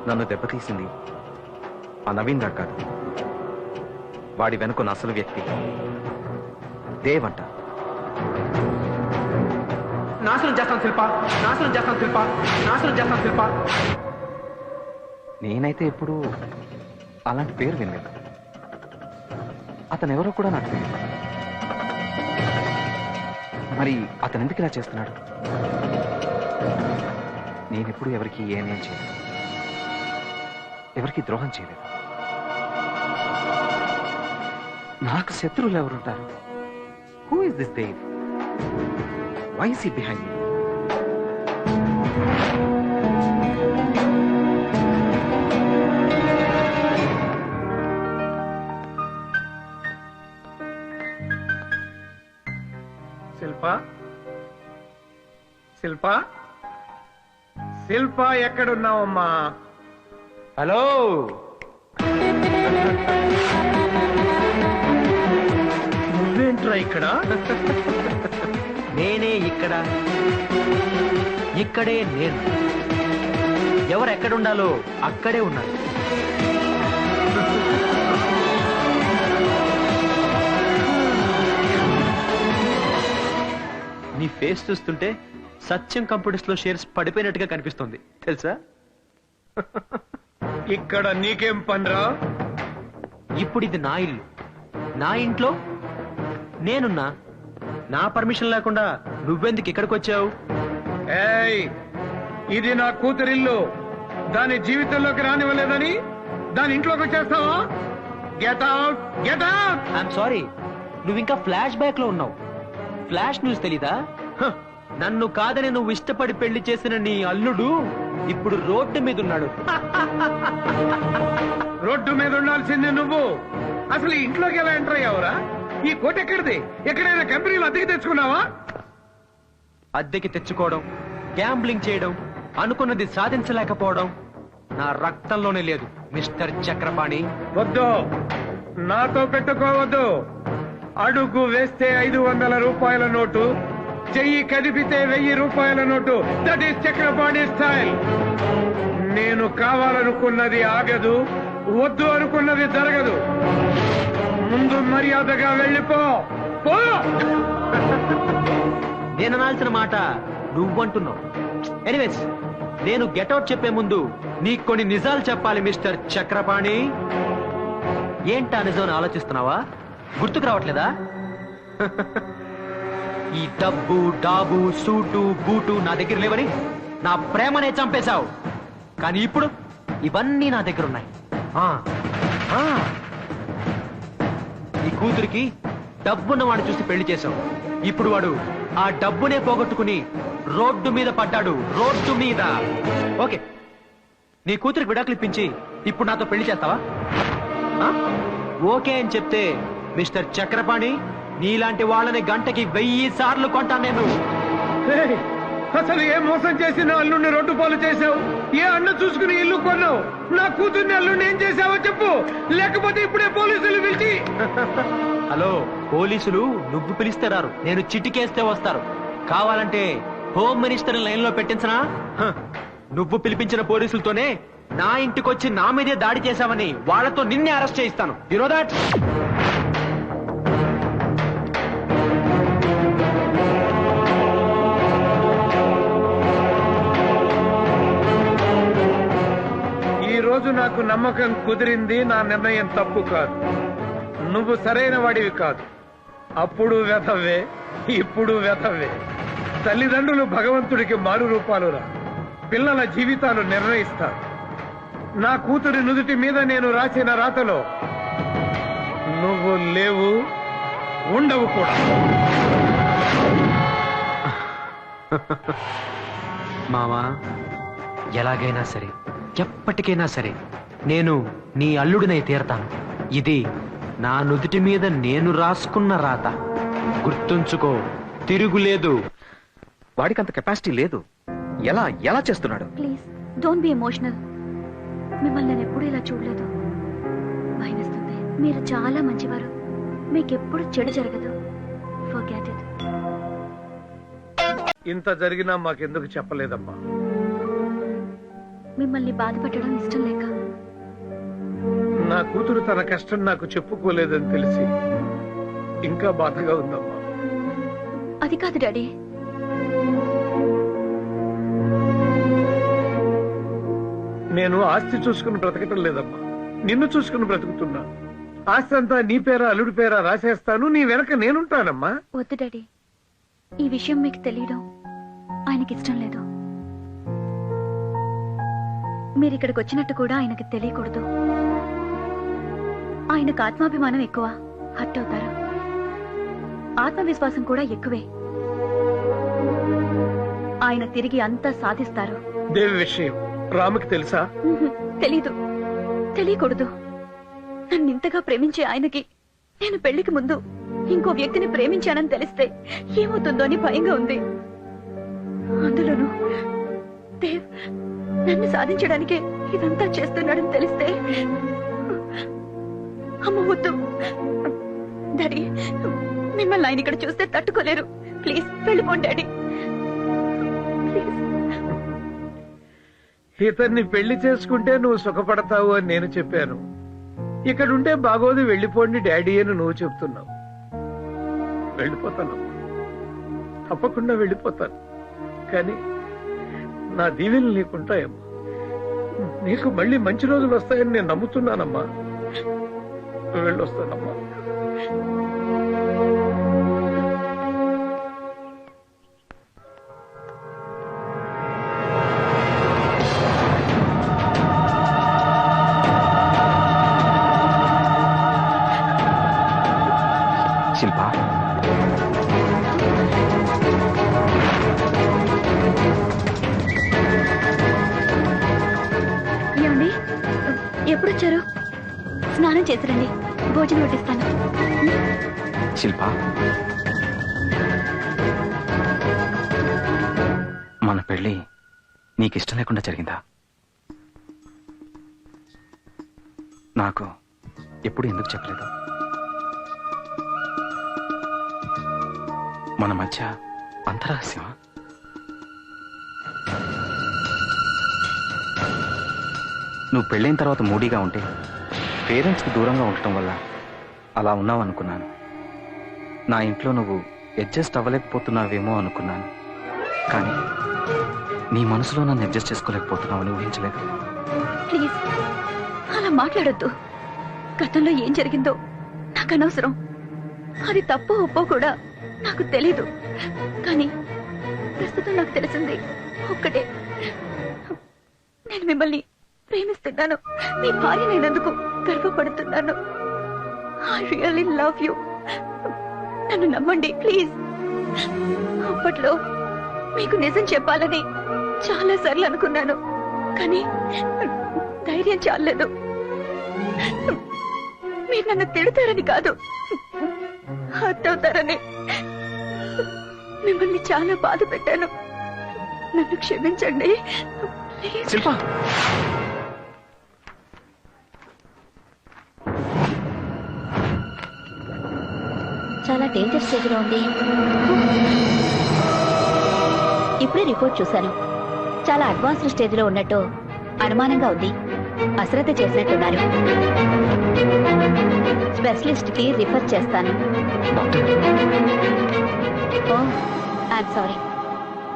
నన్ను దెబ్బతీసింది ఆ నవీన్ గారు కాదు, వాడి వెనుకున్న అసలు వ్యక్తి దేవంట. నాశనం చేస్తాను శిల్ప, నాశనం చేస్తాను శిల్ప, నాశనం చేస్తాను శిల్ప. నేనైతే ఎప్పుడు అలాంటి పేరు వినలేదు. అతను ఎవరో కూడా నాకు తెలియదు. మరి అతను ఎందుకు ఇలా చేస్తున్నాడు? నేనెప్పుడు ఎవరికి ఏమేం చేయలేదు, ఎవరికి ద్రోహం చేయలేదు. నాకు శత్రువులు ఎవరుంటారు? Who is this Dev? Why is he behind me? Shilpa, Shilpa, Shilpa ఎక్కడున్నావమ్మా? హలో, నువ్వేంట్రా ఇక్కడ? నేనే ఇక్కడ, ఇక్కడే నేను. ఎవరు ఎక్కడుండాలో అక్కడే ఉన్నారు. నీ ఫేస్ చూస్తుంటే సత్యం కంప్యూటర్స్ లో షేర్స్ పడిపోయినట్టుగా కనిపిస్తుంది తెలుసా? ఇక్కడ నీకేం పనిరా? ఇప్పుడు ఇది నా ఇల్లు, నా ఇంట్లో నేనున్నా. నా పర్మిషన్ లేకుండా నువ్వెందుకు ఇక్కడికి వచ్చావు? ఏయ్, ఇది నా కూతురిల్లు. దాని జీవితంలోకి రానివ్వలేదని దాని ఇంట్లోకి వచ్చేస్తావా? Get out, get out. I'm sorry, నువ్వు ఇంకా ఫ్లాష్ బ్యాక్ లో ఉన్నావు. ఫ్లాష్ న్యూస్ తెలీదా? హ, నన్ను కాదని నువ్వు ఇష్టపడి పెళ్లి చేసిన నీ అల్లుడు ఇప్పుడు రోడ్డు మీద ఉన్నాడు. రోడ్డు మీద ఉండాల్సిందే నువ్వు. అసలు ఈ ఇంట్లోకి ఎలా ఎంటర్ అయ్యావురా? ఈ కోట ఎక్కడిది? ఎక్కడైనా కంపెనీలు అద్దెకి తెచ్చుకున్నావా? అద్దెకి తెచ్చుకోవడం, గ్యాంబ్లింగ్ చేయడం, అనుకున్నది సాధించలేకపోవడం నా రక్తంలోనే లేదు మిస్టర్ చక్రపాణి. వద్దు, నాతో పెట్టుకోవద్దు. అడుగు వేస్తే 500 రూపాయల నోటు, చెయ్యి కదిపితే 1000 రూపాయల note. That is Chakrapani style. నేను కావాలనుకున్నది ఆగదు, వద్దు అనుకున్నది జరగదు. ముందు మర్యాదగా వెళ్ళిపో. పో. నేను అనాల్సిన మాట నువ్వంటున్నావు. ఎనీవేస్, నేను గెటౌట్ చెప్పే ముందు నీకు కొన్ని నిజాలు చెప్పాలి మిస్టర్ చక్రపాణి. ఏంటా నిజం ఆలోచిస్తున్నావా? గుర్తుకు రావట్లేదా? ఈ డబ్బు, డాబు, సూటు, బూటు నా దగ్గర లేవని నా ప్రేమనే చంపేశావు. కానీ ఇప్పుడు ఇవన్నీ నా దగ్గర ఉన్నాయి. ఈ కూతురికి డబ్బున్న వాడిని చూసి పెళ్లి చేశావు. ఇప్పుడు వాడు ఆ డబ్బునే పోగొట్టుకుని రోడ్డు మీద పడ్డాడు. రోడ్డు మీద. ఓకే, నీ కూతురికి విడాకులు ఇప్పించి ఇప్పుడు నాతో పెళ్లి చేస్తావా? ఓకే అని చెప్తే మిస్టర్ చక్రపాణి, నీలాంటి వాళ్ళని గంటకి 1000 సార్లు కొంటాను నేను. ఏయ్, అసలు ఏ మోసం చేసి నా అల్లుడిని రోడ్డు పాలు చేశావు? ఏ అన్న చూసుకుని ఇల్లు కొన్నావు? నా కూతుర్ని అల్లుడిని ఏం చేశావో చెప్పు, లేకపోతే ఇప్పుడే పోలీసులు పిలిచి. హలో, పోలీసులు నువ్వు పిలిస్తే రారు, నేను చిటికేస్తే వస్తారు. కావాలంటే హోమ్ మినిస్టర్ లైన్ లో పెట్టించనా? నువ్వు పిలిపించిన పోలీసులతోనే నా ఇంటికొచ్చి నా మీదే దాడి చేశావని వాళ్ళతో నిన్నే అరెస్ట్ చేయిస్తాను. You know that? ఈ రోజు నాకు నమ్మకం కుదిరింది. నా నిర్ణయం తప్పు కాదు. నువ్వు సరైన వాడివి కాదు. అప్పుడు వెధవే, ఇప్పుడు వెధవే. తల్లిదండ్రులు భగవంతుడికి మారు రూపాలురా. పిల్లల జీవితాలు నిర్ణయిస్తారు. నా కూతురి నుదుటి మీద నేను రాసిన రాతలో నువ్వు లేవు, ఉండవు కూడా. మామా, ఎలాగైనా సరే, ఎప్పటికైనా సరే నేను నీ అల్లుడినై తీరతాను. ఇది నా నుదుటి మీద నేను రాసుకున్న రాత. గుర్తుంచుకో, తిరుగులేదు. వాడికి అంత కెపాసిటీ లేదు. ఎలా ఎలా చేస్తున్నాడు? Please don't be emotional. మిమ్మల్ని నేను ఎప్పుడూ ఇలా చూడలేదు. భయమేస్తుంది. మీరు చాలా మంచివారు. మీకెప్పుడు చెడు జరగదు. Forget it. ఇంత జరిగినా మాకెందుకు చెప్పలేదమ్మా? మిమ్మల్ని బాధపెట్టడం ఇష్టం లేక. నా కూతురు తన కష్టం నాకు చెప్పుకోలేదని తెలిసి ఇంకా బాధగా ఉందమ్మా. అది కాదు డాడీ. నేను ఆస్తి చూసుకుని బ్రతకటం లేదమ్మా, నిన్ను చూసుకుని బ్రతుకుతున్నా. ఆస్తి అంతా నీ పేరా అల్లుడి పేరా రాసేస్తాను, నీ వెనక నేనుంటానమ్మా. వద్దు డాడీ, ఈ విషయం మీకు తెలియడం ఆయనకి ఇష్టం లేదు. మీరు ఇక్కడికి వచ్చినట్టు కూడా ఆయనకి తెలియకూడదు. ఆయనకు ఆత్మాభిమానం ఎక్కువ, హర్ట్ అవుతారు. ఆత్మవిశ్వాసం కూడా ఎక్కువే. ఆయన తిరిగి అంతా సాధిస్తారు. దేవి విషయం రాముకి తెలుసా? తెలీదు, తెలియకూడదు. నన్ను ఇంతగా ప్రేమించే ఆయనకి నేను పెళ్లికి ముందు ఇంకో వ్యక్తిని ప్రేమించానని తెలిస్తే ఏమవుతుందో అని భయంగా ఉంది. అందులోనూ దేవ్ నన్ను సాధించడానికే ఇదంతా చేస్తున్నాడని తెలిస్తే అమ్మ వద్దు. డాడీ, మిమ్మల్ని ఆయన ఇక్కడ చూస్తే తట్టుకోలేరు. ప్లీజ్ వెళ్ళిపోండి డాడీ. ఇతన్ని పెళ్లి చేసుకుంటే నువ్వు సుఖపడతావు అని నేను చెప్పాను. ఇక్కడుంటే బాగోదు, వెళ్ళిపోండి డాడీ అని నువ్వు చెప్తున్నావు. వెళ్ళిపోతాను, తప్పకుండా వెళ్ళిపోతాను. కానీ నా దీవెనలు నీకుంటాయమ్మా. నీకు మళ్ళీ మంచి రోజులు వస్తాయని నేను నమ్ముతున్నానమ్మా. వెళ్ళొస్తానమ్మా. శిల్ప, ఏమండి, ఎప్పుడొచ్చారు? స్నానం చేసిరండి, భోజనం వడ్డిస్తాను. శిల్ప, మన పెళ్లి నీకిష్టం లేకుండా జరిగిందా? నాకు ఎప్పుడు ఎందుకు చెప్పలేదు? మన మధ్య అంతరహస్యమా? నువ్వు పెళ్ళైన తర్వాత మూడీగా ఉంటే పేరెంట్స్కి దూరంగా ఉండటం వల్ల అలా ఉన్నావు అనుకున్నాను. నా ఇంట్లో నువ్వు అడ్జస్ట్ అవ్వలేకపోతున్నావేమో అనుకున్నాను. కానీ నీ మనసులో నన్ను అడ్జస్ట్ చేసుకోలేకపోతున్నావని ఊహించలేదు. ప్లీజ్ అలా మాట్లాడొద్దు. గతంలో ఏం జరిగిందో నాకు అనవసరం. అది తప్పో ఒప్పో కూడా నాకు తెలీదు. కానీ ప్రస్తుతం నాకు తెలిసింది ఒక్కటే, నేను మిమ్మల్ని ప్రేమిస్తున్నాను. మీ భార్య నేనందుకు గర్వపడుతున్నాను. I really love you. నన్ను నమ్మండి ప్లీజ్. అప్పట్లో మీకు నిజం చెప్పాలని చాలా సార్లు అనుకున్నాను, కానీ ధైర్యం చాలలేదు. మీరు నన్ను తిడతారని కాదు, హర్ట్ అవుతారని. మిమ్మల్ని చాలా బాధ పెట్టాను, నన్ను క్షమించండి. శిల్ప, చాలా డేంజర్ స్టేజ్ లో ఉంది. ఇప్పుడే రిపోర్ట్ చూశాను. చాలా అడ్వాన్స్డ్ స్టేజ్ లో ఉన్నట్టు అనుమానంగా ఉంది. అశ్రద్ధ చేసినట్టున్నారు. స్పెషలిస్ట్ కి రిఫర్ చేస్తాను. Oh I'm sorry.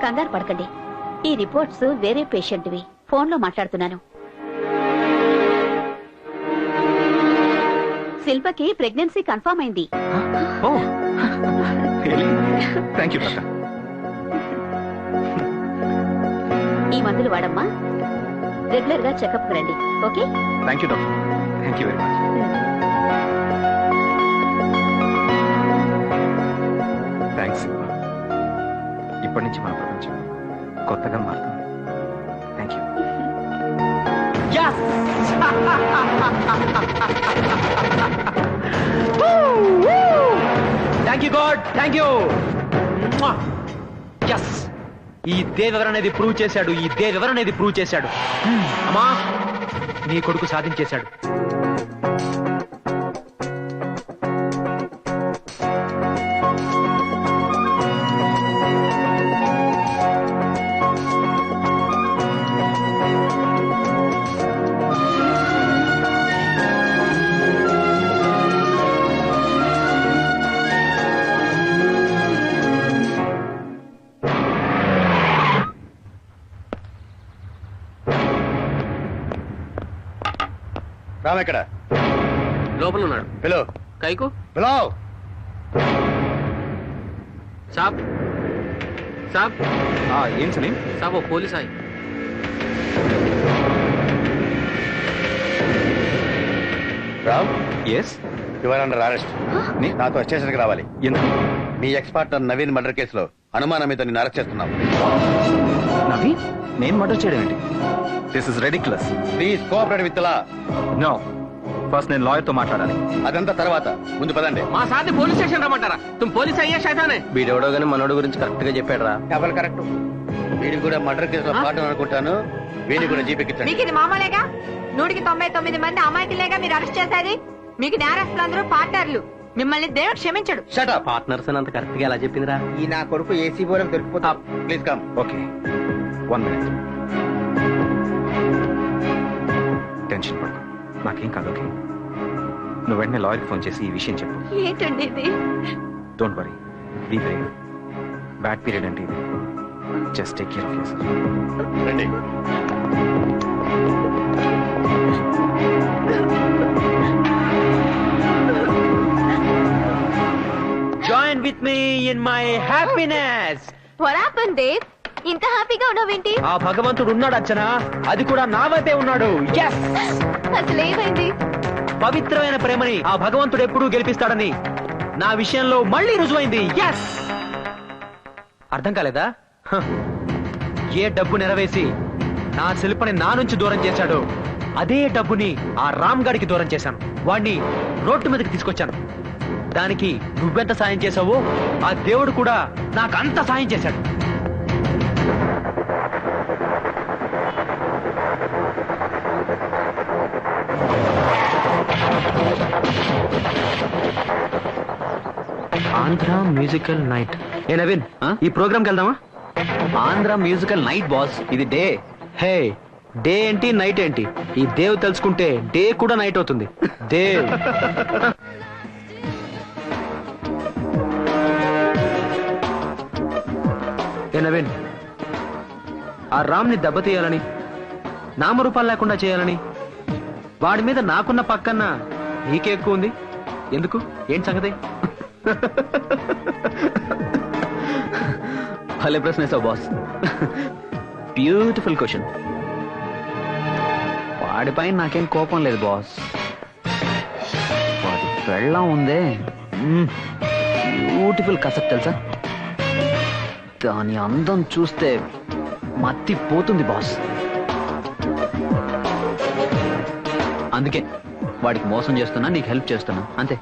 కంగారు పడకండి. ఈ రిపోర్ట్స్ వేరే పేషెంట్వి. ఫోన్ లో మాట్లాడుతున్నాను. శిల్పకి ప్రెగ్నెన్సీ కన్ఫర్మ్ అయింది. Thank you doctor. ఈ మందులు వాడమ్మా. రెగ్యులర్ గా చెకప్ రండి. Okay? Thank you doctor. Thank you very much. Thanks. ఇప్పటి నుంచి మన ప్రపంచం కొత్తగా మారుతుంది. Thank you. Thank you God, thank you. Yes, ఈ దేవ్ ఎవరనేది ప్రూవ్ చేశాడు. ఈ దేవ్ ఎవరనేది ప్రూవ్ చేశాడు. అమ్మా, నీ కొడుకు సాధించేశాడు. రామ్ ఎక్కడ? లోపల ఉన్నాడు. పిలో కైకు పిలో. సాబ్ సాబ్ ఏం సలీం? సాబ్ ఓ పోలీస్ ఆయి. Ram, yes, your under arrest. నాతో స్టేషన్కి రావాలి. ఎందుకు? మీ ఎక్స్ పార్ట్నర్ నవీన్ మర్డర్ కేసులో అనుమానం మీద నిన్ను అరెస్ట్ చేస్తున్నాం. నవీన్ నేను మర్డర్ చేయడం ఏంటి? This is ridiculous. Please cooperate with law. No, first నేను లాయర్ తో మాట్లాడాలి. అదంతా తర్వాత, ముందు పదండి. మా సార్ని పోలీస్ స్టేషన్ రమ్మంటారా? తుమ్ పోలీస్ అయ్యా శైతానే. వీడెవడో గానీ మనోడి గురించి కరెక్ట్ గా చెప్పాడు రా. ఎవరు కరెక్ట్? వీడికి కూడా మర్డర్ కేసులో పార్ట్నర్ అనుకుంటాను. వీడిని కూడా జీపెక్కించండి. మీకు ఇది మామూలేగా? 199 మంది అమాయకులేగా మీరు అరెస్ట్ చేసేది. మీకు నేరస్తులందరూ పార్ట్నర్లు. మిమ్మల్ని దేవుడు క్షమించడు. Shut up. పార్ట్నర్స్ అంత కరెక్ట్ గా ఎలా చెప్పిందిరా? ఈ నా కొడుకు ఏసీ బోరం దొరికిపోతా. Please come. Okay, 1 minute. Tension పడకు, నాకేం కాదు. ఓకే, నువ్వు వెంటనే లాయర్కి ఫోన్ చేసి ఈ విషయం చెప్పు. ఏంటండి ఇది? Don't worry, be brave. Bad period అంటే ఇది. Just take care of yourself. రండి. Join with me in my happiness. What happened, Dave? ఇంత హ్యాపీగా ఉన్నావేంటి? ఆ భగవంతుడు ఉన్నాడు అర్చన, అది కూడా నా వైపే ఉన్నాడు. Yes! అసలు ఏమైంది? పవిత్రమైన ప్రేమని ఆ భగవంతుడు ఎప్పుడూ గెలిపిస్తాడని నా విషయంలో మళ్ళీ రుజువైంది. ఎస్! అర్థం కాలేదా? హ. ఏ డబ్బు నెరవేసి నా శిల్పని నా నుంచి దూరం చేశాడో అదే డబ్బుని ఆ రామ్ గడికి దూరం చేశాను. వాణ్ణి రోడ్డు మీదకి తీసుకొచ్చాను. దానికి నువ్వెంత సాయం చేశావో ఆ దేవుడు కూడా నాకు అంత సాయం చేశాడు. Andhra musical night. ఏ నవీన్, ఈ ప్రోగ్రామ్కి వెళ్దామా? ఆంధ్ర మ్యూజికల్ నైట్ బాస్, ఇది డే. హే, డే ఏంటి నైట్ ఏంటి? ఈ దేవ్ తెలుసుకుంటే డే కూడా నైట్ అవుతుంది. దేవ్. ఏ నవీన్, ఆ రామ్ని దెబ్బతీయాలని, నామరూపాలు లేకుండా చేయాలని వాడి మీద నాకున్న పక్కన నీకే ఎక్కువ ఉంది. ఎందుకు? ఏంటి సంగతి? భలే ప్రశ్న వేసావు బాస్. Beautiful question. వాడిపై నాకేం కోపం లేదు బాస్. వాడి పెళ్ళం ఉందే, బ్యూటిఫుల్ కసక్ తెలుసా? దాని అందం చూస్తే మత్తి పోతుంది బాస్. అందుకే వాడికి మోసం చేస్తున్నా, నీకు హెల్ప్ చేస్తున్నా, అంతే.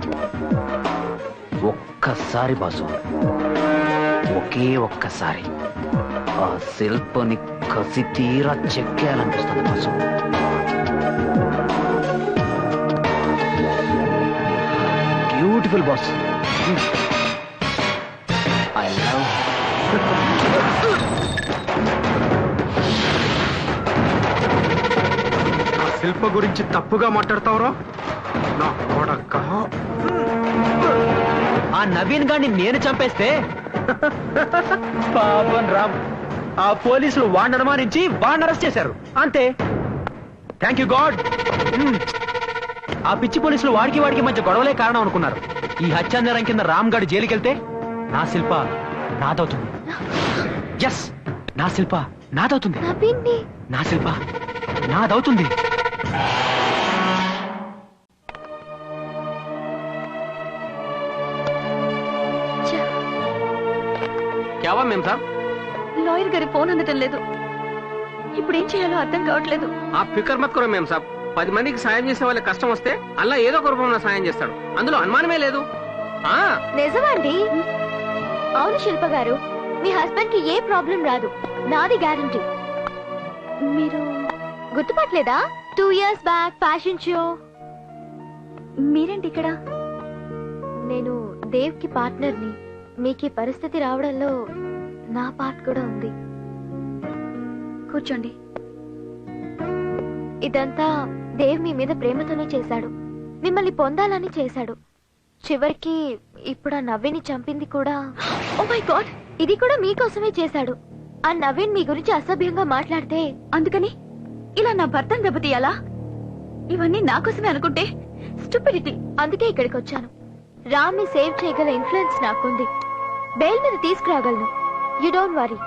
ఒక్కసారి బాసు, ఒకే ఒక్కసారి ఆ శిల్పని కసి తీరా చెక్కేయాలనిపిస్తుంది boss. Beautiful boss. I love. Shilpa గురించి తప్పుగా మాట్లాడతావురా నా కొడక. ఆ నవీన్ గారిని నేను చంపేస్తే పాపం రామ్, ఆ పోలీసులు వాడిని అనుమానించి వాడిని అరెస్ట్ చేశారు, అంతే. Thank you God. ఆ పిచ్చి పోలీసులు వాడికి మధ్య గొడవలే కారణం అనుకున్నారు. ఈ హత్యానేరం కింద రామ్ గడ్ జైలుకెళ్తే నా శిల్ప నాదవుతుంది. ఎస్, నా శిల్ప నాదవుతుంది. నా శిల్ప నాదవుతుంది. క్యావా మేం సాబ్? లాయర్ గారి ఫోన్ అందటం లేదు. ఇప్పుడు ఏం చేయాలో అర్థం కావట్లేదు. ఆ ఫికర్ మత్ కరో మేం సాబ్. 10 మందికి సాయం చేసే వాళ్ళకి కష్టం వస్తే అల్లా ఏదో ఒక రూపంలో సాయం చేస్తాడు, అందులో అనుమానమే లేదు. నిజమండి. అవును శిల్ప గారు, మీ హస్బెండ్ కి ఏ ప్రాబ్లం రాదు, నాది గ్యారంటీ. మీరు గుర్తుపట్టలేదా? 2 years బ్యాక్ ఫ్యాషన్ షో. మీరేంటి ఇక్కడ? నేను దేవ్ కి పార్ట్నర్ని. మీకు ఈ పరిస్థితి రావడంలో నా పార్ట్ కూడా ఉంది. కూర్చోండి. ఇదంతా దేవ్ మీ మీద ప్రేమతోనే చేశాడు, మిమ్మల్ని పొందాలని చేశాడు. చివరికి ఇప్పుడు ఆ నవీన్ని చంపింది కూడా. ఓ మై గాడ్, ఇది కూడా మీకోసమే చేశాడు. ఆ నవీన్ మీ గురించి అసభ్యంగా మాట్లాడితే అందుకని ఇలా నా భర్తను దెబ్బతీయాలా? ఇవన్నీ నా కోసమే అనుకుంటే స్టూపిడిటీ. అందుకే ఇక్కడికి వచ్చాను. రామ్ ని సేవ్ చేయగల ఇన్ఫ్లుయెన్స్ నాకుంది. బెయిల్ మీద తీసుకురాగలను. You don't worry.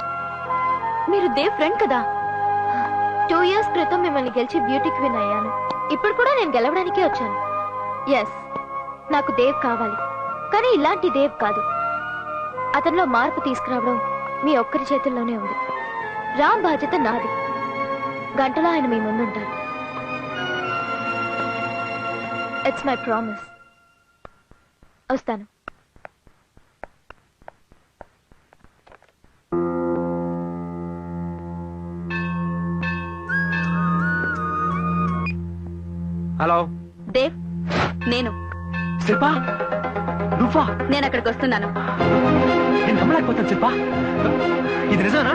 మీరు దేవ్ ఫ్రెండ్ కదా. 2 years క్రితం మిమ్మల్ని గెలిచి బ్యూటీ క్వీన్ అయ్యాను. ఇప్పుడు కూడా నేను గెలవడానికే వచ్చాను. ఎస్, నాకు దేవ్ కావాలి, కానీ ఇలాంటి దేవ్ కాదు. అతనిలో మార్పు తీసుకురావడం మీ ఒక్కరి చేతుల్లోనే ఉంది. రామ్ బాధ్యత నాది. గంటలో ఆయన మీ ముందుంటారు. It's my promise. వస్తాను. హలో దేవ్, నేను శిల్పా, నువ్వా? నేను అక్కడికి వస్తున్నాను. నేను నమ్మలేకపోతాను శిల్పా, ఇది నిజానా?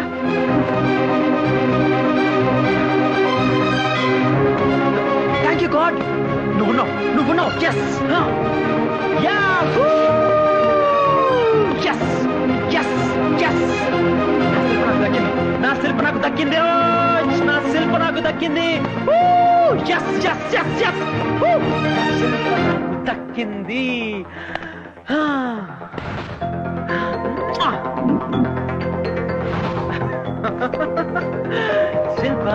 Thank you god. నువ్వున్నావు. ఎస్ నా శిల్ప నాకు దక్కింది. నా శిల్ప నాకు దక్కింది. దక్కింది. శిల్ప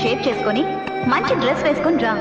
షేప్ చేసుకొని మంచి డ్రెస్ వేసుకొని రా.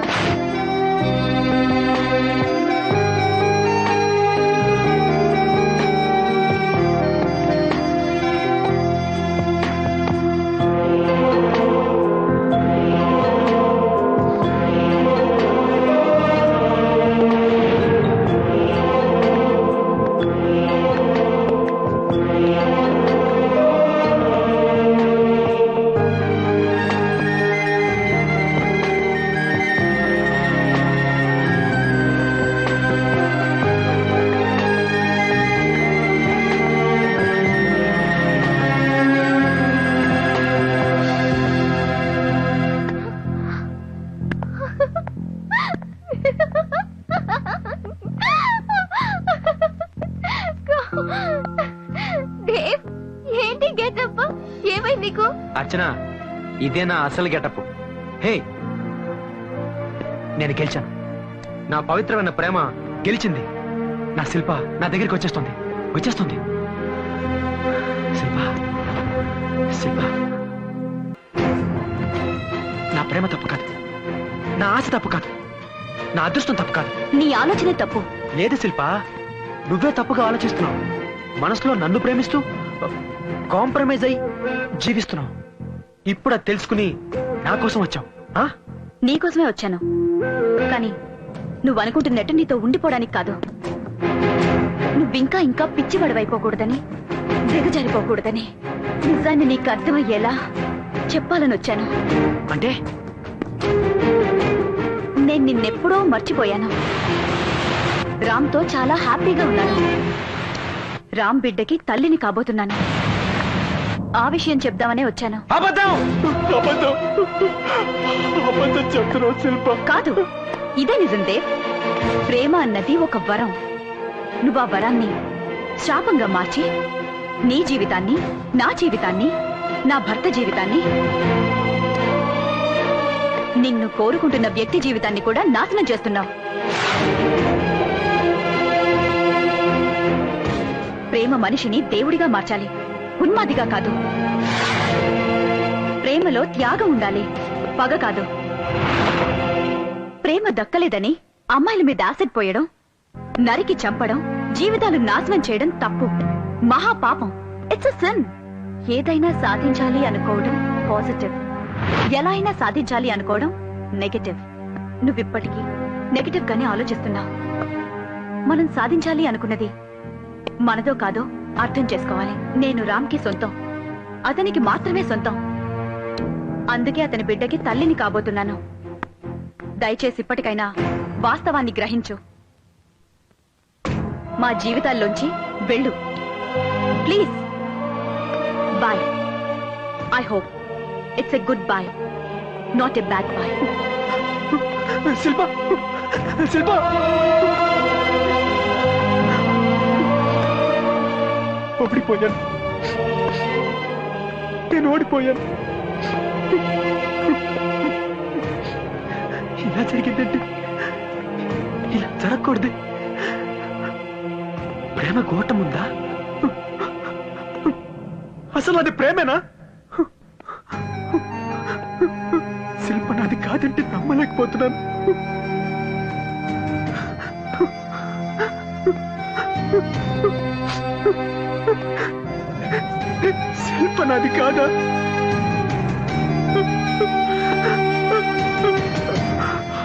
దేవ్, ఏంటి గెటప్? ఏమైంది నీకు? అర్చన, ఇదే నా అసలు గెటప్. హే, నేను గెలిచాను. నా పవిత్రమైన ప్రేమ గెలిచింది. నా శిల్ప నా దగ్గరికి వచ్చేస్తుంది. శిల్ప, నా ప్రేమ తప్పు కాదు, నా ఆశ తప్పు కాదు, నా అదృష్టం తప్పు కాదు. నీ ఆలోచనే తప్పు. లేదు శిల్ప, నువ్వే తప్పుగా ఆలోచిస్తున్నావు. మనసులో నన్ను ప్రేమిస్తూ కాంప్రమైజ్ అయి జీవిస్తున్నావు. ఇప్పుడు అది తెలుసుకుని నా కోసం వచ్చావు. నీకోసమే వచ్చాను, కానీ నువ్వు అనుకుంటున్నట్టు నీతో ఉండిపోవడానికి కాదు. నువ్వింకా ఇంకా పిచ్చివాడివైపోకూడదని, దిగజారిపోకూడదని నిజాన్ని నీకు అర్థమయ్యేలా చెప్పాలని వచ్చాను. అంటే నేను నిన్నెప్పుడో మర్చిపోయాను. రామ్తో చాలా హ్యాపీగా ఉన్నాను. రామ్ బిడ్డకి తల్లిని కాబోతున్నాను. ఆ విషయం చెప్దామనే వచ్చాను. కాదు, ఇదే నిజం దేవ్. ప్రేమ అన్నది ఒక వరం. నువ్వు ఆ వరాన్ని శాపంగా మార్చి నీ జీవితాన్ని, నా జీవితాన్ని, నా భర్త జీవితాన్ని, నిన్ను కోరుకుంటున్న వ్యక్తి జీవితాన్ని కూడా నాశనం చేస్తున్నావు. ప్రేమ మనిషిని దేవుడిగా మార్చాలి, ఉన్మాదిగా కాదు. ప్రేమలో త్యాగం ఉండాలి, పగ కాదు. ప్రేమ దక్కలేదని అమ్మాయిల మీద యాసిడ్ పోయడం, నరికి చంపడం, జీవితాలు నాశనం చేయడం తప్పు, మహాపాపం. It's a sin. ఏదైనా సాధించాలి అనుకోవడం పాజిటివ్, ఎలా అయినా సాధించాలి అనుకోవడం నెగటివ్. నువ్విప్పటికీ నెగటివ్ గానే ఆలోచిస్తున్నావు. మనం సాధించాలి అనుకున్నది మనదో కాదో అర్థం చేసుకోవాలి. నేను రామ్కి సొంతం, అతనికి మాత్రమే సొంతం. అందుకే అతని బిడ్డకి తల్లిని కాబోతున్నాను. దయచేసి ఇప్పటికైనా వాస్తవాన్ని గ్రహించు. మా జీవితాల్లోంచి వెళ్ళు ప్లీజ్. Bye. I hope it's a good bye, not a bad bye. Shilpa, Shilpa, ఓడిపోయాను, నేను ఓడిపోయాను. ఇలా జరిగిందంటే ఇలా జరగకూడదు. ప్రేమ కోటం ఉందా? అసలు అది ప్రేమేనా? శిల్ప నాది కాదంటే నమ్మలేకపోతున్నాను. శిల్ప నాది కాదా?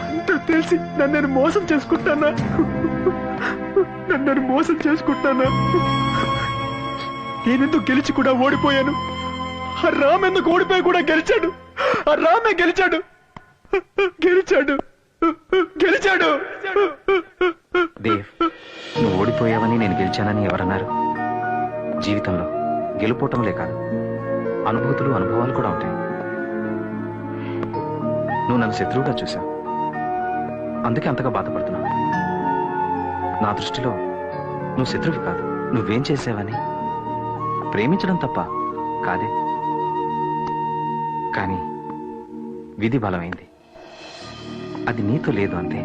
అంత తెలిసి నన్ను మోసం చేసుకుంటానా? నన్ను మోసం చేసుకుంటానా? నేనెందుకు గెలిచి కూడా ఓడిపోయాను? ఆ రామ్ ఎందుకు ఓడిపోయి కూడా గెలిచాడు? ఆ రామే గెలిచాడు, గెలిచాడు, గెలిచాడు. దేవ్, నువ్వు ఓడిపోయావని నేను గెలిచానని ఎవరన్నారు? జీవితంలో గెలుపోవటంలే కాదు, అనుభూతులు అనుభవాలు కూడా ఉంటాయి. నువ్వు నన్ను శత్రువుగా చూశావు, అందుకే అంతగా బాధపడుతున్నావు. నా దృష్టిలో నువ్వు శత్రువు కాదు. నువ్వేం చేసావని ప్రేమించడం తప్ప కాదే, కానీ విధి బలమైంది. అది నీతో లేదు అంతే.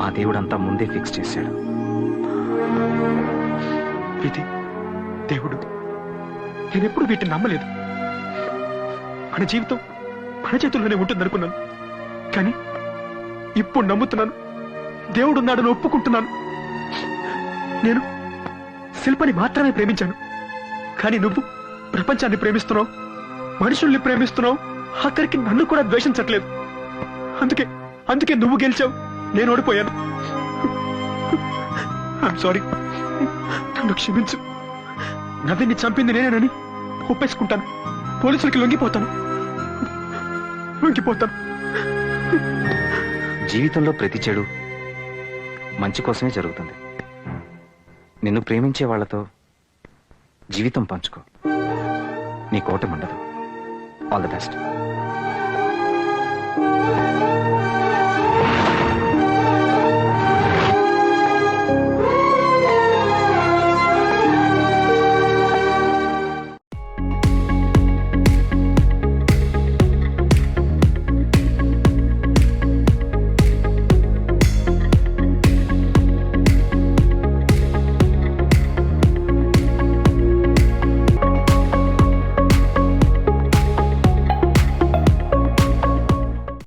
ఆ దేవుడంతా ముందే ఫిక్స్ చేశాడు. విధి, దేవుడు, నేనెప్పుడు వీటిని నమ్మలేదు. మన జీవితం మన చేతుల్లోనే ఉంటుందనుకున్నాను, కానీ ఇప్పుడు నమ్ముతున్నాను. దేవుడున్నాడని ఒప్పుకుంటున్నాను. నేను శిల్పని మాత్రమే ప్రేమించాను, కానీ నువ్వు ప్రపంచాన్ని ప్రేమిస్తున్నావు, మనుషుల్ని ప్రేమిస్తున్నావు, ఆఖరికి నన్ను కూడా ద్వేషించట్లేదు. అందుకే నువ్వు గెలిచావు, నేను ఓడిపోయాను. ఐఎమ్ సారీ, నన్ను క్షమించు. నవ్విని చంపింది నేనేనని ఒప్పేసుకుంటాను. పోలీసులకి లొంగిపోతాను. జీవితంలో ప్రతి చెడు మంచి కోసమే జరుగుతుంది. నిన్ను ప్రేమించే వాళ్లతో జీవితం పంచుకో, నీ కోటం ఉండదు. All the best.